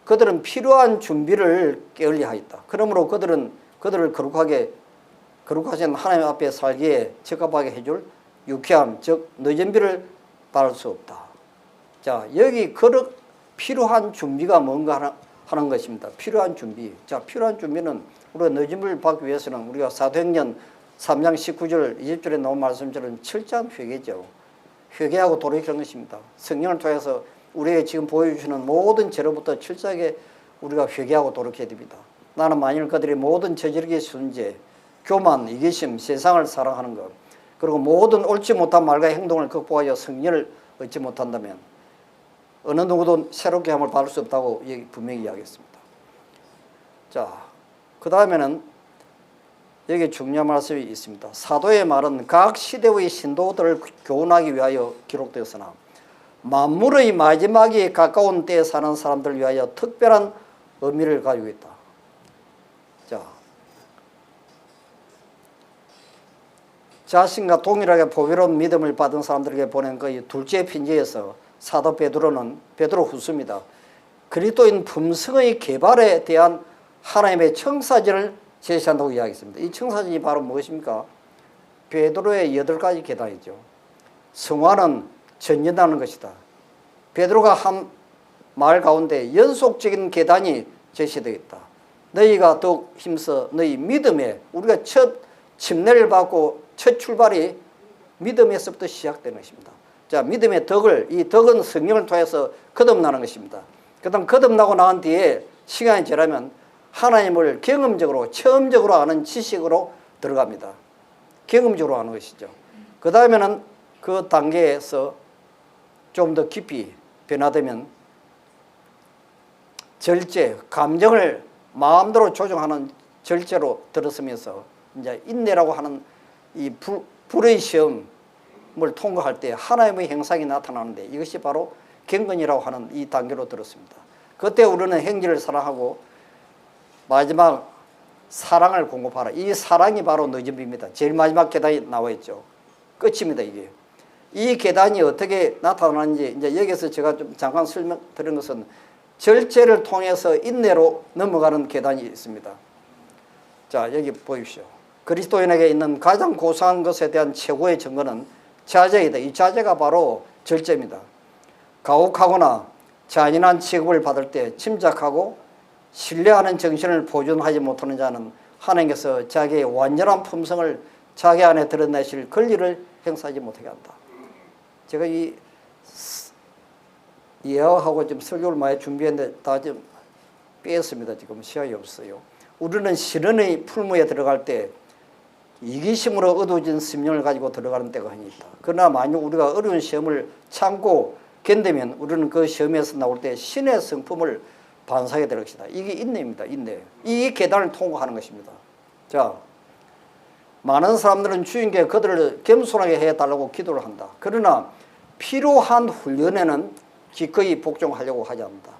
그들은 필요한 준비를 게을리하였다. 그러므로 그들을 거룩하신 하나님 앞에 살기에 적합하게 해줄 유쾌함, 즉 늦은 비를 받을 수 없다. 자, 여기 필요한 준비가 뭔가 하는 것입니다. 필요한 준비. 자, 필요한 준비는 우리가 늦은 비를 받기 위해서는 우리가 사도행전 3장 19절 20절에 나온 말씀처럼 철저한 회개죠. 회개하고 돌이키는 것입니다. 성령을 통해서 우리에게 지금 보여주시는 모든 죄로부터 철저하게 우리가 회개하고 돌이켜야 됩니다. 나는 만일 그들이 모든 저지르기 순재, 교만, 이기심, 세상을 사랑하는 것, 그리고 모든 옳지 못한 말과 행동을 극복하여 성령을 얻지 못한다면 어느 누구도 새롭게 함을 받을 수 없다고 분명히 이야기했습니다. 자, 그 다음에는 여기 중요한 말씀이 있습니다. 사도의 말은 각 시대의 신도들을 교훈하기 위하여 기록되었으나 만물의 마지막이 가까운 때에 사는 사람들을 위하여 특별한 의미를 가지고 있다. 자, 자신과 동일하게 보배로운 믿음을 받은 사람들에게 보낸 그 둘째 편지에서 사도 베드로 후서입니다. 그리스도인 품성의 개발에 대한 하나님의 청사진을 제시한다고 이야기했습니다. 이 청사진이 바로 무엇입니까? 베드로의 8가지 계단이죠. 성화는 전진하는 것이다. 베드로가 한 말 가운데 연속적인 계단이 제시되어 있다. 너희가 더욱 힘써 너희 믿음에, 우리가 첫 침례를 받고 첫 출발이 믿음에서부터 시작되는 것입니다. 자, 믿음의 덕을, 이 덕은 성령을 통해서 거듭나는 것입니다. 그 다음 거듭나고 나간 뒤에 시간이 지나면 하나님을 경험적으로, 체험적으로 아는 지식으로 들어갑니다. 경험적으로 아는 것이죠. 그 다음에는 그 단계에서 좀 더 깊이 변화되면 절제, 감정을 마음대로 조정하는 절제로 들어서면서 이제 인내라고 하는 이 불의 시험을 통과할 때 하나님의 형상이 나타나는데 이것이 바로 경건이라고 하는 이 단계로 들었습니다. 그때 우리는 행지를 사랑하고 마지막 사랑을 공급하라. 이 사랑이 바로 늦은 비입니다. 제일 마지막 계단이 나와 있죠. 끝입니다, 이게. 이 계단이 어떻게 나타나는지 이제 여기서 제가 좀 잠깐 설명드린 것은 절제를 통해서 인내로 넘어가는 계단이 있습니다. 자, 여기 보십시오. 그리스도인에게 있는 가장 고상한 것에 대한 최고의 증거는 자제이다. 이 자제가 바로 절제입니다. 가혹하거나 잔인한 취급을 받을 때 침착하고 신뢰하는 정신을 보존하지 못하는 자는 하나님께서 자기의 완전한 품성을 자기 안에 드러내실 권리를 행사하지 못하게 한다. 제가 이 예화하고 좀 설교를 많이 준비했는데 다 좀 뺐습니다. 지금 시간이 없어요. 우리는 시련의 풀무에 들어갈 때 이기심으로 어두워진 심령을 가지고 들어가는 때가 많이 있다. 그러나 만약 우리가 어려운 시험을 참고 견디면 우리는 그 시험에서 나올 때 신의 성품을 반사하게 될 것이다. 이게 인내입니다. 인내. 이 계단을 통과하는 것입니다. 자, 많은 사람들은 주님께 그들을 겸손하게 해달라고 기도를 한다. 그러나 필요한 훈련에는 기꺼이 복종하려고 하지 않는다.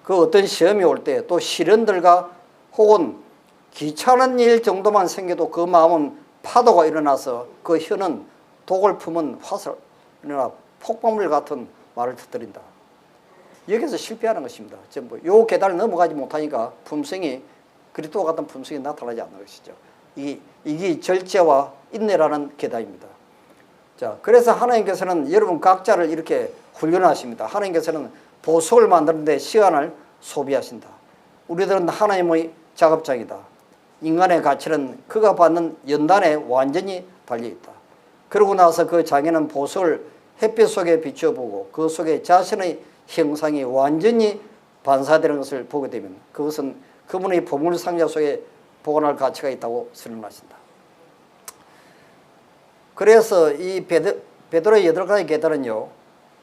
그 어떤 시험이 올 때 또 시련들과 혹은 귀찮은 일 정도만 생겨도 그 마음은 파도가 일어나서 그 혀는 독을 품은 화살이나 폭발물 같은 말을 터뜨린다. 여기서 실패하는 것입니다. 전부 요 계단을 넘어가지 못하니까 품성이 그리스도 같은 품성이 나타나지 않는 것이죠. 이게 절제와 인내라는 계단입니다. 자, 그래서 하나님께서는 여러분 각자를 이렇게 훈련하십니다. 하나님께서는 보석을 만드는데 시간을 소비하신다. 우리들은 하나님의 작업장이다. 인간의 가치는 그가 받는 연단에 완전히 달려있다. 그러고 나서 그 장에는 보석을 햇빛 속에 비춰보고 그 속에 자신의 형상이 완전히 반사되는 것을 보게 되면 그것은 그분의 보물상자 속에 보관할 가치가 있다고 설명하신다. 그래서 이 베드로의 8가지 계단은요,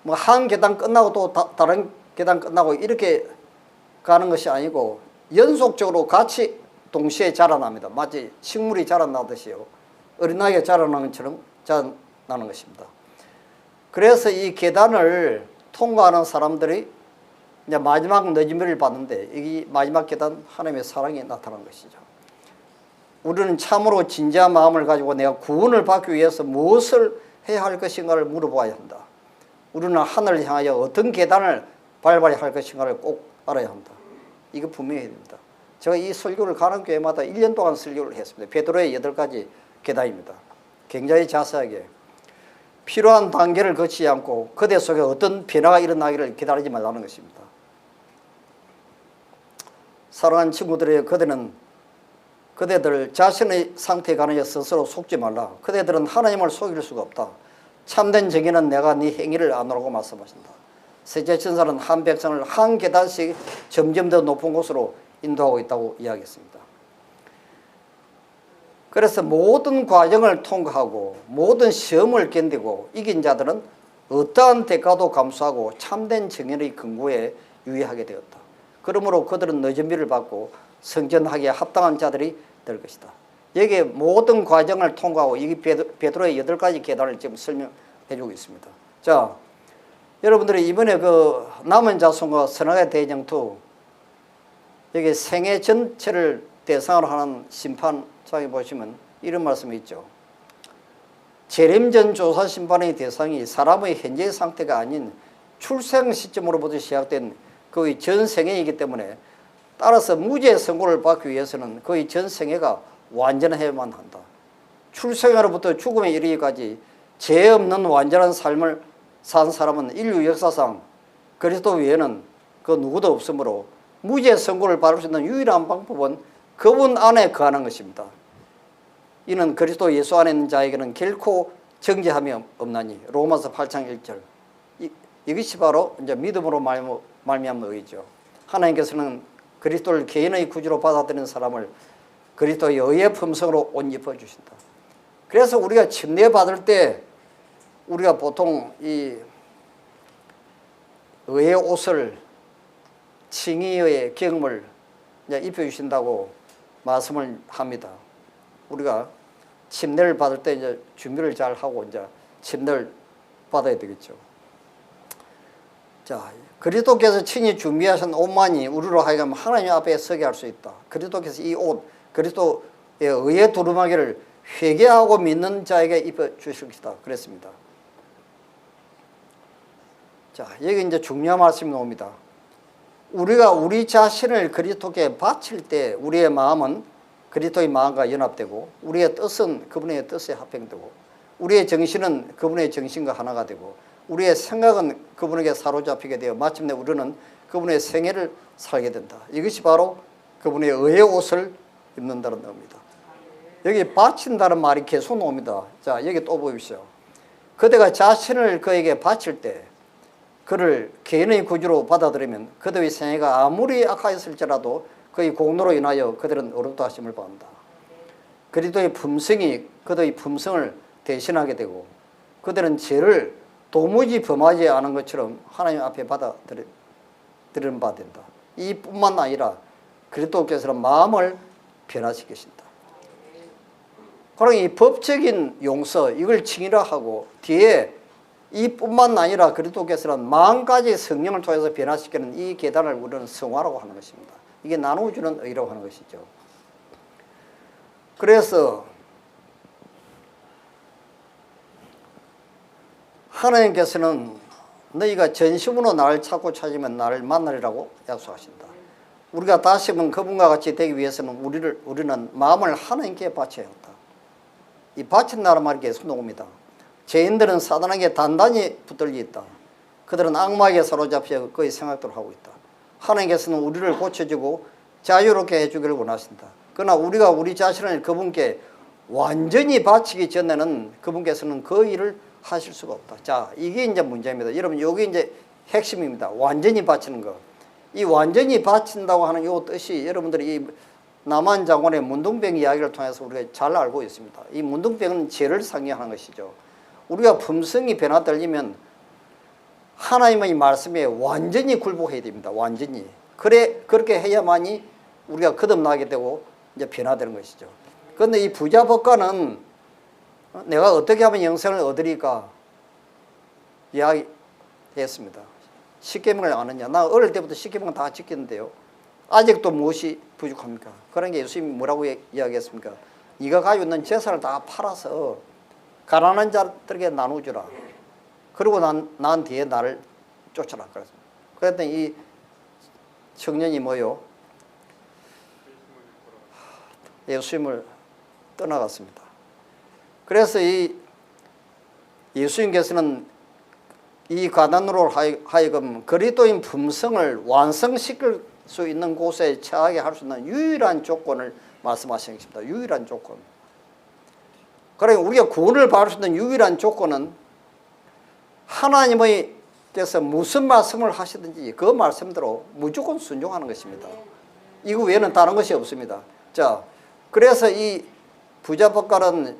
뭐 한 계단 끝나고 또 다른 계단 끝나고 이렇게 가는 것이 아니고 연속적으로 같이 동시에 자라납니다. 마치 식물이 자라나듯이요. 어린아이가 자라나는 것처럼 자라나는 것입니다. 그래서 이 계단을 통과하는 사람들이 이제 마지막 늦음을 받는데 이 마지막 계단 하나님의 사랑이 나타난 것이죠. 우리는 참으로 진지한 마음을 가지고 내가 구원을 받기 위해서 무엇을 해야 할 것인가를 물어봐야 한다. 우리는 하늘을 향하여 어떤 계단을 밟아야 할 것인가를 꼭 알아야 한다. 이거 분명히 해야 됩니다. 제가 이 설교를 가는 교회마다 1년 동안 설교를 했습니다. 베드로의 8가지 계단입니다. 굉장히 자세하게 필요한 단계를 거치지 않고 그대 속에 어떤 변화가 일어나기를 기다리지 말라는 것입니다. 사랑하는 친구들의 그대들 자신의 상태에 관하여 스스로 속지 말라. 그대들은 하나님을 속일 수가 없다. 참된 정의는 내가 네 행위를 아노라고 말씀하신다. 셋째 천사는 한 백성을 한 계단씩 점점 더 높은 곳으로 인도하고 있다고 이야기했습니다. 그래서 모든 과정을 통과하고 모든 시험을 견디고 이긴 자들은 어떠한 대가도 감수하고 참된 정의의 근거에 유의하게 되었다. 그러므로 그들은 늦은비를 받고 성전하기에 합당한 자들이 될 것이다. 여기에 모든 과정을 통과하고 이게 베드로의 8가지 계단을 지금 설명해 주고 있습니다. 자, 여러분들이 이번에 그 남은 자손과 선악의 대쟁투 여기 생애 전체를 대상으로 하는 심판장에 보시면 이런 말씀이 있죠. 재림전 조사 심판의 대상이 사람의 현재 상태가 아닌 출생 시점으로부터 시작된 거의 전생애이기 때문에 따라서 무죄 선고를 받기 위해서는 거의 전생애가 완전해야만 한다. 출생으로부터 죽음에 이르기까지 죄 없는 완전한 삶을 산 사람은 인류 역사상 그리스도 외에는 그 누구도 없으므로 무죄 선고를 받을 수 있는 유일한 방법은 그분 안에 거하는 것입니다. 이는 그리스도 예수 안에 있는 자에게는 결코 정죄함이 없나니 로마서 8장 1절. 이것이 바로 이제 믿음으로 말미암는 의죠. 하나님께서는 그리스도를 개인의 구주로 받아들이는 사람을 그리스도의 의의 품성으로 옷 입혀 주신다. 그래서 우리가 침례 받을 때 우리가 보통 이 의의 옷을 칭의의 경험을 입혀 주신다고 말씀을 합니다. 우리가 침례를 받을 때 이제 준비를 잘 하고 이제 침례를 받아야 되겠죠. 자, 그리스도께서 친히 준비하신 옷만이 우리로 하여금 하나님 앞에 서게 할 수 있다. 그리스도께서 이 옷, 그리스도의 의의 두루마기를 회개하고 믿는 자에게 입혀 주실 것이다. 그랬습니다. 자, 여기 이제 중요한 말씀이 나옵니다. 우리가 우리 자신을 그리스도께 바칠 때 우리의 마음은 그리스도의 마음과 연합되고 우리의 뜻은 그분의 뜻에 합행되고 우리의 정신은 그분의 정신과 하나가 되고 우리의 생각은 그분에게 사로잡히게 되어 마침내 우리는 그분의 생애를 살게 된다. 이것이 바로 그분의 의의 옷을 입는다는 겁니다. 여기 바친다는 말이 계속 나옵니다. 자, 여기 또 보십시오. 그대가 자신을 그에게 바칠 때 그를 개인의 구주로 받아들이면 그들의 생애가 아무리 악하였을지라도 그의 공로로 인하여 그들은 어렵다 하심을 받는다. 그리스도의 품성이 그들의 품성을 대신하게 되고 그들은 죄를 도무지 범하지 않은 것처럼 하나님 앞에 받아들이는 바 된다. 이뿐만 아니라 그리스도께서는 마음을 변화시키신다. 그러니 이 법적인 용서 이걸 칭의라 하고 뒤에 이뿐만 아니라 그리스도께서는 마음까지 성령을 통해서 변화시키는 이 계단을 우리는 성화라고 하는 것입니다. 이게 나누어주는 의라고 하는 것이죠. 그래서 하나님께서는 너희가 전심으로 나를 찾고 찾으면 나를 만나리라고 약속하신다. 우리가 다시 한번 그분과 같이 되기 위해서는 우리는 마음을 하나님께 바쳐야 한다. 이 바친다는 말이 계속 나옵니다. 죄인들은 사단에게 단단히 붙들려 있다. 그들은 악마에게 사로잡혀 그의 생각대로 하고 있다. 하나님께서는 우리를 고쳐주고 자유롭게 해주기를 원하신다. 그러나 우리가 우리 자신을 그분께 완전히 바치기 전에는 그분께서는 그 일을 하실 수가 없다. 자, 이게 이제 문제입니다. 여러분, 여기 이제 핵심입니다. 완전히 바치는 거. 이 완전히 바친다고 하는 이 뜻이 여러분들이 이 남한 장군의 문둥병 이야기를 통해서 우리가 잘 알고 있습니다. 이 문둥병은 죄를 상징하는 것이죠. 우리가 품성이 변화되려면 하나님의 말씀에 완전히 굴복해야 됩니다. 완전히. 그렇게 해야만이 우리가 거듭나게 되고 이제 변화되는 것이죠. 그런데 이 부자 법관은 내가 어떻게 하면 영생을 얻으리까 이야기했습니다. 십계명을 아느냐. 나 어릴 때부터 십계명 다 지켰는데요. 아직도 무엇이 부족합니까? 그러니까 예수님이 뭐라고 이야기했습니까? 네가 가지고 있는 재산을 다 팔아서 가난한 자들에게 나누주라. 그리고 난 뒤에 나를 쫓아라. 그랬더니 이 청년이 뭐요? 예수님을 떠나갔습니다. 그래서 이 예수님께서는 이 가난으로 하여금 그리스도인 품성을 완성시킬 수 있는 곳에 처하게 할 수 있는 유일한 조건을 말씀하신 것입니다. 유일한 조건. 그러니까 우리가 구원을 받을 수 있는 유일한 조건은 하나님의 께서 무슨 말씀을 하시든지 그 말씀대로 무조건 순종하는 것입니다. 이거 외에는 다른 것이 없습니다. 자, 그래서 이 부자 법관은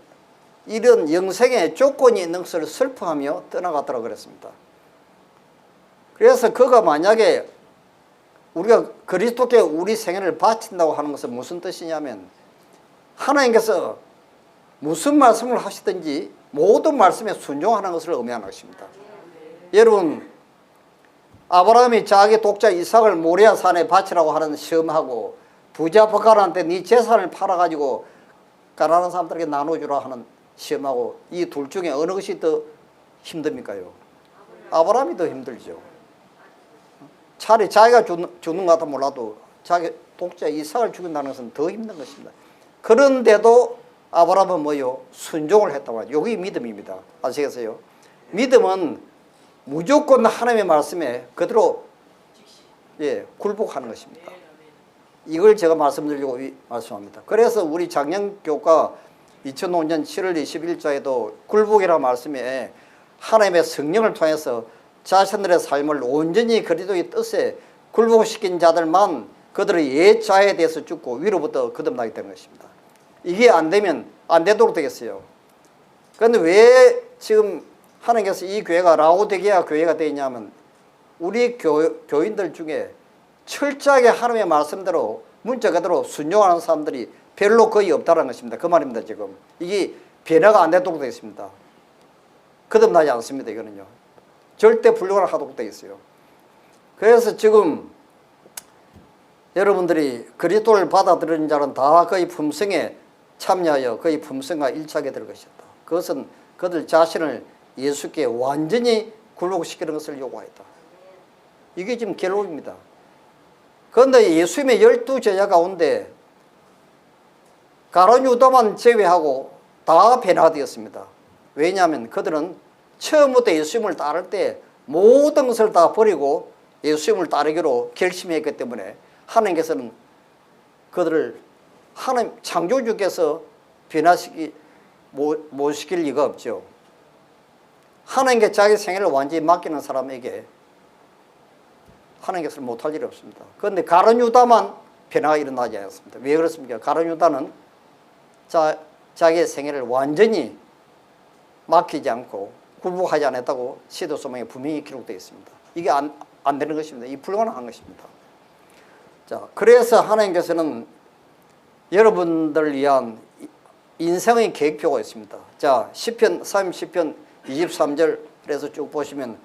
이런 영생의 조건이 있는 것을 슬퍼하며 떠나갔다고 그랬습니다. 그래서 그가 만약에 우리가 그리스도께 우리 생애를 바친다고 하는 것은 무슨 뜻이냐면 하나님께서 무슨 말씀을 하시든지 모든 말씀에 순종하는 것을 의미하는 것입니다. 여러분, 아브라함이 자기 독자 이삭을 모리아 산에 바치라고 하는 시험하고 부자 법관한테 네 재산을 팔아가지고 가난한 사람들에게 나눠주라 하는 시험하고 이 둘 중에 어느 것이 더 힘듭니까요? 아브라함이 더 힘들죠. 차라리 자기가 죽는 것 같아 몰라도 자기 독자 이삭을 죽인다는 것은 더 힘든 것입니다. 그런데도 아브라함은 뭐요? 순종을 했다고 하죠. 이게 믿음입니다. 아시겠어요? 믿음은 무조건 하나님의 말씀에 그대로 굴복하는 것입니다. 이걸 제가 말씀드리려고 말씀합니다. 그래서 우리 작년교과 2005년 7월 21일자에도 굴복이라는 말씀에 하나님의 성령을 통해서 자신들의 삶을 온전히 그리스도의 뜻에 굴복시킨 자들만 그들의 옛 자에 대해서 죽고 위로부터 거듭나게 되는 것입니다. 이게 안 되면 안 되도록 되겠어요. 그런데 왜 지금 하나님께서 이 교회가 라오디게아 교회가 되어 있냐면 우리 교인들 중에 철저하게 하나님의 말씀대로 문자 그대로 순종하는 사람들이 별로 거의 없다는 것입니다. 그 말입니다. 지금 이게 변화가 안 되도록 되어 있습니다. 거듭나지 않습니다. 이거는요. 절대 불가능하도록 되어 있어요. 그래서 지금 여러분들이 그리스도를 받아들이는 자는 다 그의 품성에 참여하여 그의 품성과 일치하게 될 것이었다. 그것은 그들 자신을 예수께 완전히 굴복시키는 것을 요구하였다. 이게 지금 결론입니다. 그런데 예수님의 12제자 가운데 가룟 유다만 제외하고 다 변화되었습니다. 왜냐하면 그들은 처음부터 예수님을 따를 때 모든 것을 다 버리고 예수님을 따르기로 결심했기 때문에 하나님께서는 그들을 하나님 창조주께서 변화시키 못 시킬 리가 없죠. 하나님께 자기 생애를 완전히 맡기는 사람에게 하나님께서 못할 일이 없습니다. 그런데 가룟 유다만 변화가 일어나지 않았습니다. 왜 그렇습니까? 가룟 유다는 자기의 생애를 완전히 맡기지 않고 굴복하지 않았다고 시도소명에 분명히 기록되어 있습니다. 이게 안 되는 것입니다. 이 불가능한 것입니다. 자, 그래서 하나님께서는 여러분들을 위한 인생의 계획표가 있습니다. 자, 시편 30편 23절에서 쭉 보시면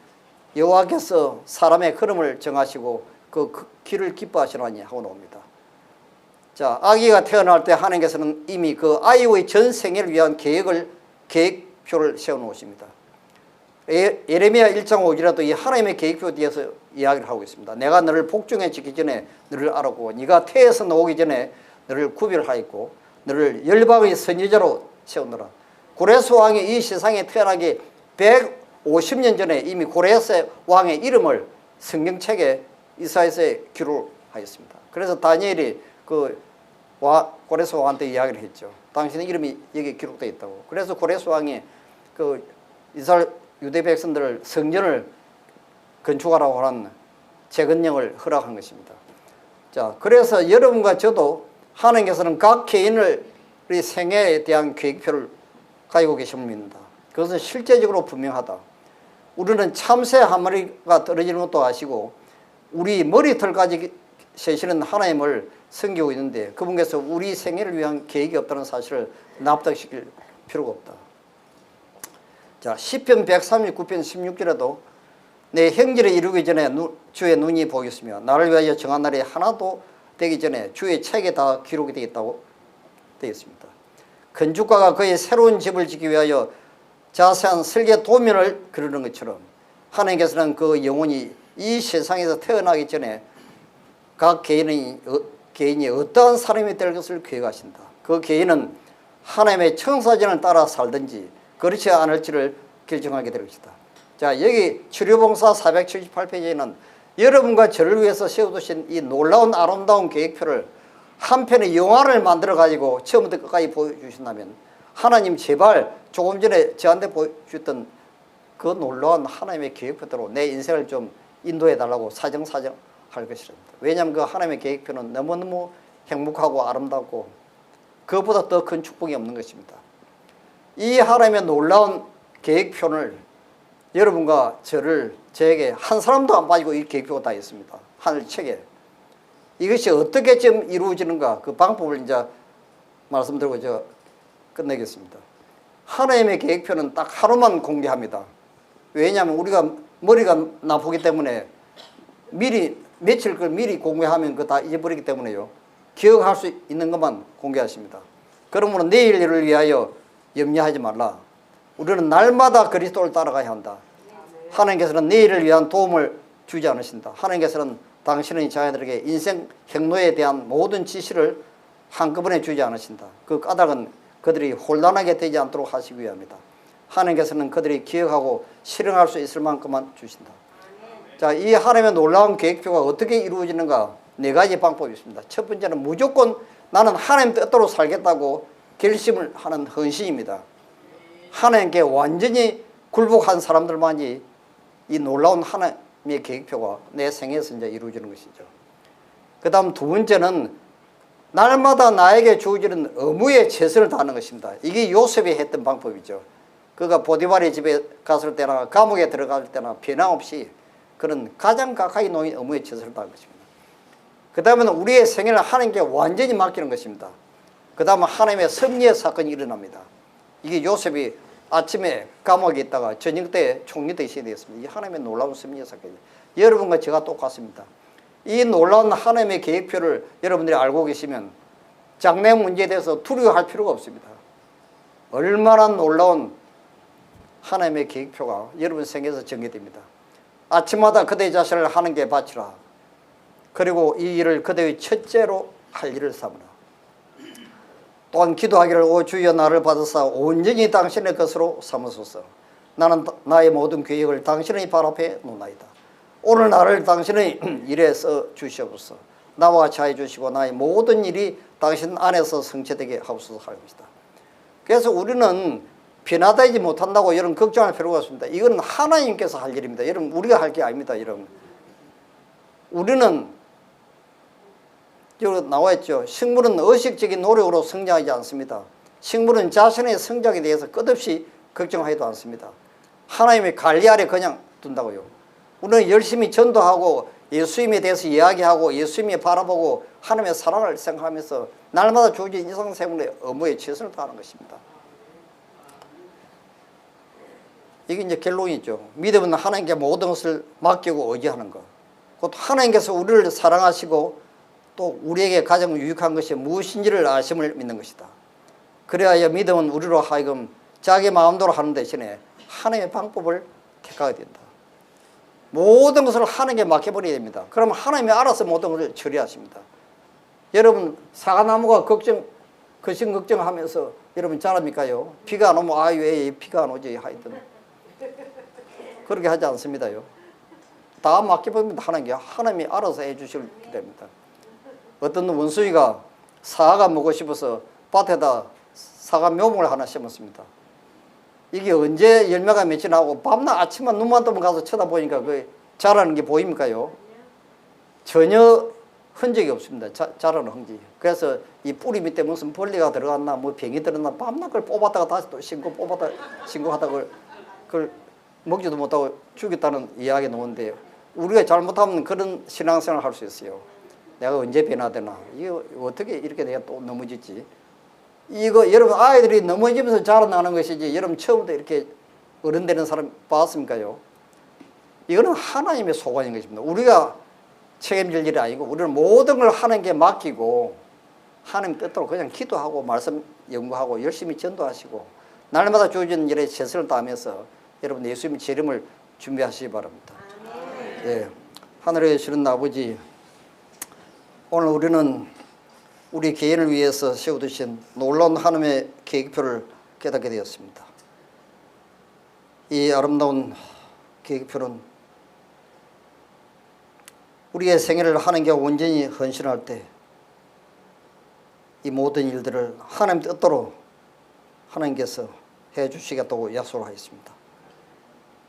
여호와께서 사람의 걸음을 정하시고 그 길을 기뻐하시나니 하고 나옵니다. 자, 아기가 태어날 때 하나님께서는 이미 그 아이의 전 생애를 위한 계획표를 세워 놓으십니다. 예레미야 1장 5절에도 이 하나님의 계획표에 대해서 이야기를 하고 있습니다. 내가 너를 복중에 짓기 전에 너를 알았고 네가 태에서 나오기 전에 너를 구별하였고 너를 열방의 선지자로 세우느라. 고레스 왕이 이 세상에 태어나기 150년 전에 이미 고레스 왕의 이름을 성경책에 이사야서에 기록하였습니다. 그래서 다니엘이 고레스 왕한테 이야기를 했죠. 당신의 이름이 여기 기록되어 있다고. 그래서 고레스 왕이 이스라엘 유대 백성들을 성전을 건축하라고 하는 재건령을 허락한 것입니다. 자, 그래서 여러분과 저도 하나님께서는 각 개인의 생애에 대한 계획표를 가지고 계심을 믿는다. 그것은 실제적으로 분명하다. 우리는 참새 한 마리가 떨어지는 것도 아시고 우리 머리털까지 세시는 하나님을 섬기고 있는데 그분께서 우리 생애를 위한 계획이 없다는 사실을 납득시킬 필요가 없다. 자, 시편 139편 16절에도 내 형제를 이루기 전에 주의 눈이 보겠으며 나를 위하여 정한 날이 하나도 되기 전에 주의 책에 다 기록이 되어 있다고 되어 있습니다. 건축가가 그의 새로운 집을 짓기 위하여 자세한 설계 도면을 그리는 것처럼 하나님께서는 그 영혼이 이 세상에서 태어나기 전에 각 개인이 어떠한 사람이 될 것을 계획하신다. 그 개인은 하나님의 청사진을 따라 살든지 그렇지 않을지를 결정하게 될 것이다. 자, 여기 치료봉사 478페이지에는 여러분과 저를 위해서 세워두신 이 놀라운 아름다운 계획표를 한 편의 영화를 만들어 가지고 처음부터 끝까지 보여주신다면 하나님 제발 조금 전에 저한테 보여주셨던 그 놀라운 하나님의 계획표대로 내 인생을 좀 인도해 달라고 사정사정 할 것이랍니다. 왜냐하면 그 하나님의 계획표는 너무너무 행복하고 아름답고 그것보다 더 큰 축복이 없는 것입니다. 이 하나님의 놀라운 계획표를 여러분과 저에게 한 사람도 안 빠지고 이 계획표가 다 있습니다. 하늘책에. 이것이 어떻게 좀 이루어지는가 그 방법을 이제 말씀드리고 저 끝내겠습니다. 하나님의 계획표는 딱 하루만 공개합니다. 왜냐하면 우리가 머리가 나쁘기 때문에 며칠 걸 미리 공개하면 그거 다 잊어버리기 때문에요. 기억할 수 있는 것만 공개하십니다. 그러므로 내일 일을 위하여 염려하지 말라. 우리는 날마다 그리스도를 따라가야 한다. 하나님께서는 내일을 위한 도움을 주지 않으신다. 하나님께서는 당신의 자녀들에게 인생 행로에 대한 모든 지시를 한꺼번에 주지 않으신다. 그 까닭은 그들이 혼란하게 되지 않도록 하시기 위함이다. 하나님께서는 그들이 기억하고 실행할 수 있을 만큼만 주신다. 자, 이 하나님의 놀라운 계획표가 어떻게 이루어지는가 4가지 방법이 있습니다. 첫 번째는 무조건 나는 하나님 뜻대로 살겠다고 결심을 하는 헌신입니다. 하나님께 완전히 굴복한 사람들만이 이 놀라운 하나님의 계획표가 내 생에서 이제 이루어지는 것이죠. 그 다음 두 번째는 날마다 나에게 주어지는 의무에 최선을 다하는 것입니다. 이게 요셉이 했던 방법이죠. 그가 보디발의 집에 갔을 때나 감옥에 들어갈 때나 변함없이 그는 가장 가까이 놓인 의무에 최선을 다하는 것입니다. 그 다음에는 우리의 생애를 하나님께 완전히 맡기는 것입니다. 그 다음에 하나님의 섭리의 사건이 일어납니다. 이게 요셉이 아침에 감옥에 있다가 저녁 때 총리되시게 되었습니다. 이 하나님의 놀라운 섭리의 사건이에요. 여러분과 제가 똑같습니다. 이 놀라운 하나님의 계획표를 여러분들이 알고 계시면 장래 문제에 대해서 두려워할 필요가 없습니다. 얼마나 놀라운 하나님의 계획표가 여러분 생에서 전개됩니다. 아침마다 그대의 자신을 하나님께 바치라. 그리고 이 일을 그대의 첫째로 할 일을 삼으라. 또한 기도하기를 오 주여 나를 받으사 온전히 당신의 것으로 삼으소서. 나는 나의 모든 계획을 당신의 발 앞에 놓나이다. 오늘 나를 당신의 일에 써 주시옵소서. 나와 같이 해 주시고 나의 모든 일이 당신 안에서 성취되게 하옵소서 할 것이다. 그래서 우리는 변화되지 못한다고 여러분 걱정할 필요가 없습니다. 이건 하나님께서 할 일입니다. 여러분 우리가 할 게 아닙니다. 여러분 우리는 여기 나와 있죠. 식물은 의식적인 노력으로 성장하지 않습니다. 식물은 자신의 성장에 대해서 끝없이 걱정하지도 않습니다. 하나님의 관리 아래 그냥 둔다고요. 우리는 열심히 전도하고 예수님에 대해서 이야기하고 예수님이 바라보고 하나님의 사랑을 생각하면서 날마다 주어진 일상생활의 의무에 최선을 다하는 것입니다. 이게 이제 결론이죠. 믿음은 하나님께 모든 것을 맡기고 의지하는 것. 곧 하나님께서 우리를 사랑하시고 또 우리에게 가장 유익한 것이 무엇인지를 아심을 믿는 것이다. 그래야 믿음은 우리로 하여금 자기 마음대로 하는 대신에 하나님의 방법을 택하게 된다. 모든 것을 하나님께 맡겨버려야 됩니다. 그러면 하나님이 알아서 모든 것을 처리하십니다. 여러분 사과나무가 거신 걱정하면서 여러분 잘합니까요? 비가 안 오면 왜 비가 안 오지 하여튼 그렇게 하지 않습니다요. 다 맡겨버립니다. 하나님이 알아서 해주실 기대입니다. 어떤 원숭이가 사과 먹고 싶어서 밭에다 사과 묘목을 하나 심었습니다. 이게 언제 열매가 맺지 나오고 밤낮 아침만 눈만 뜨면 가서 쳐다보니까 그 자라는 게 보입니까요? 전혀 흔적이 없습니다. 자라는 흔적이. 그래서 이 뿌리 밑에 무슨 벌레가 들어갔나 뭐 병이 들었나 밤낮 그걸 뽑았다가 다시 또 신고 뽑았다가 신고 하다가 그걸 먹지도 못하고 죽였다는 이야기 나오는데 우리가 잘못하면 그런 신앙생활을 할 수 있어요. 내가 언제 변화되나? 이거 어떻게 이렇게 내가 또 넘어졌지? 이거 여러분 아이들이 넘어지면서 자라나는 것이지 여러분 처음부터 이렇게 어른 되는 사람 봤습니까요? 이거는 하나님의 소관인 것입니다. 우리가 책임질 일이 아니고 우리는 모든 걸 하나님께 맡기고 하나님 뜻대로 그냥 기도하고 말씀 연구하고 열심히 전도하시고 날마다 주어진 일에 최선을 다하면서 여러분 예수님의 재림을 준비하시기 바랍니다. 네. 하늘에 계시는 아버지, 오늘 우리는 우리 개인을 위해서 세워두신 놀라운 하나님의 계획표를 깨닫게 되었습니다. 이 아름다운 계획표는 우리의 생애를 하나님께 온전히 헌신할 때 이 모든 일들을 하나님 뜻대로 하나님께서 해주시겠다고 약속을 하였습니다.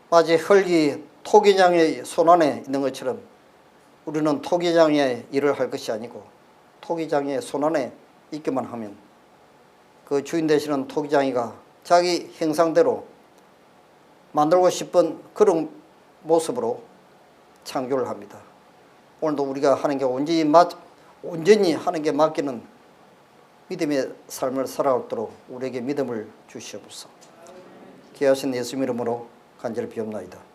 마치 흙이 토기장의 손안에 있는 것처럼 우리는 토기장의 일을 할 것이 아니고 토기장의 손안에 있기만 하면 그 주인 되시는 토기장이가 자기 형상대로 만들고 싶은 그런 모습으로 창조를 합니다. 오늘도 우리가 하나님께 온전히 하나님께 맡기는 믿음의 삶을 살아가도록 우리에게 믿음을 주시옵소서. 귀하신 예수님 이름으로 간절히 비옵나이다.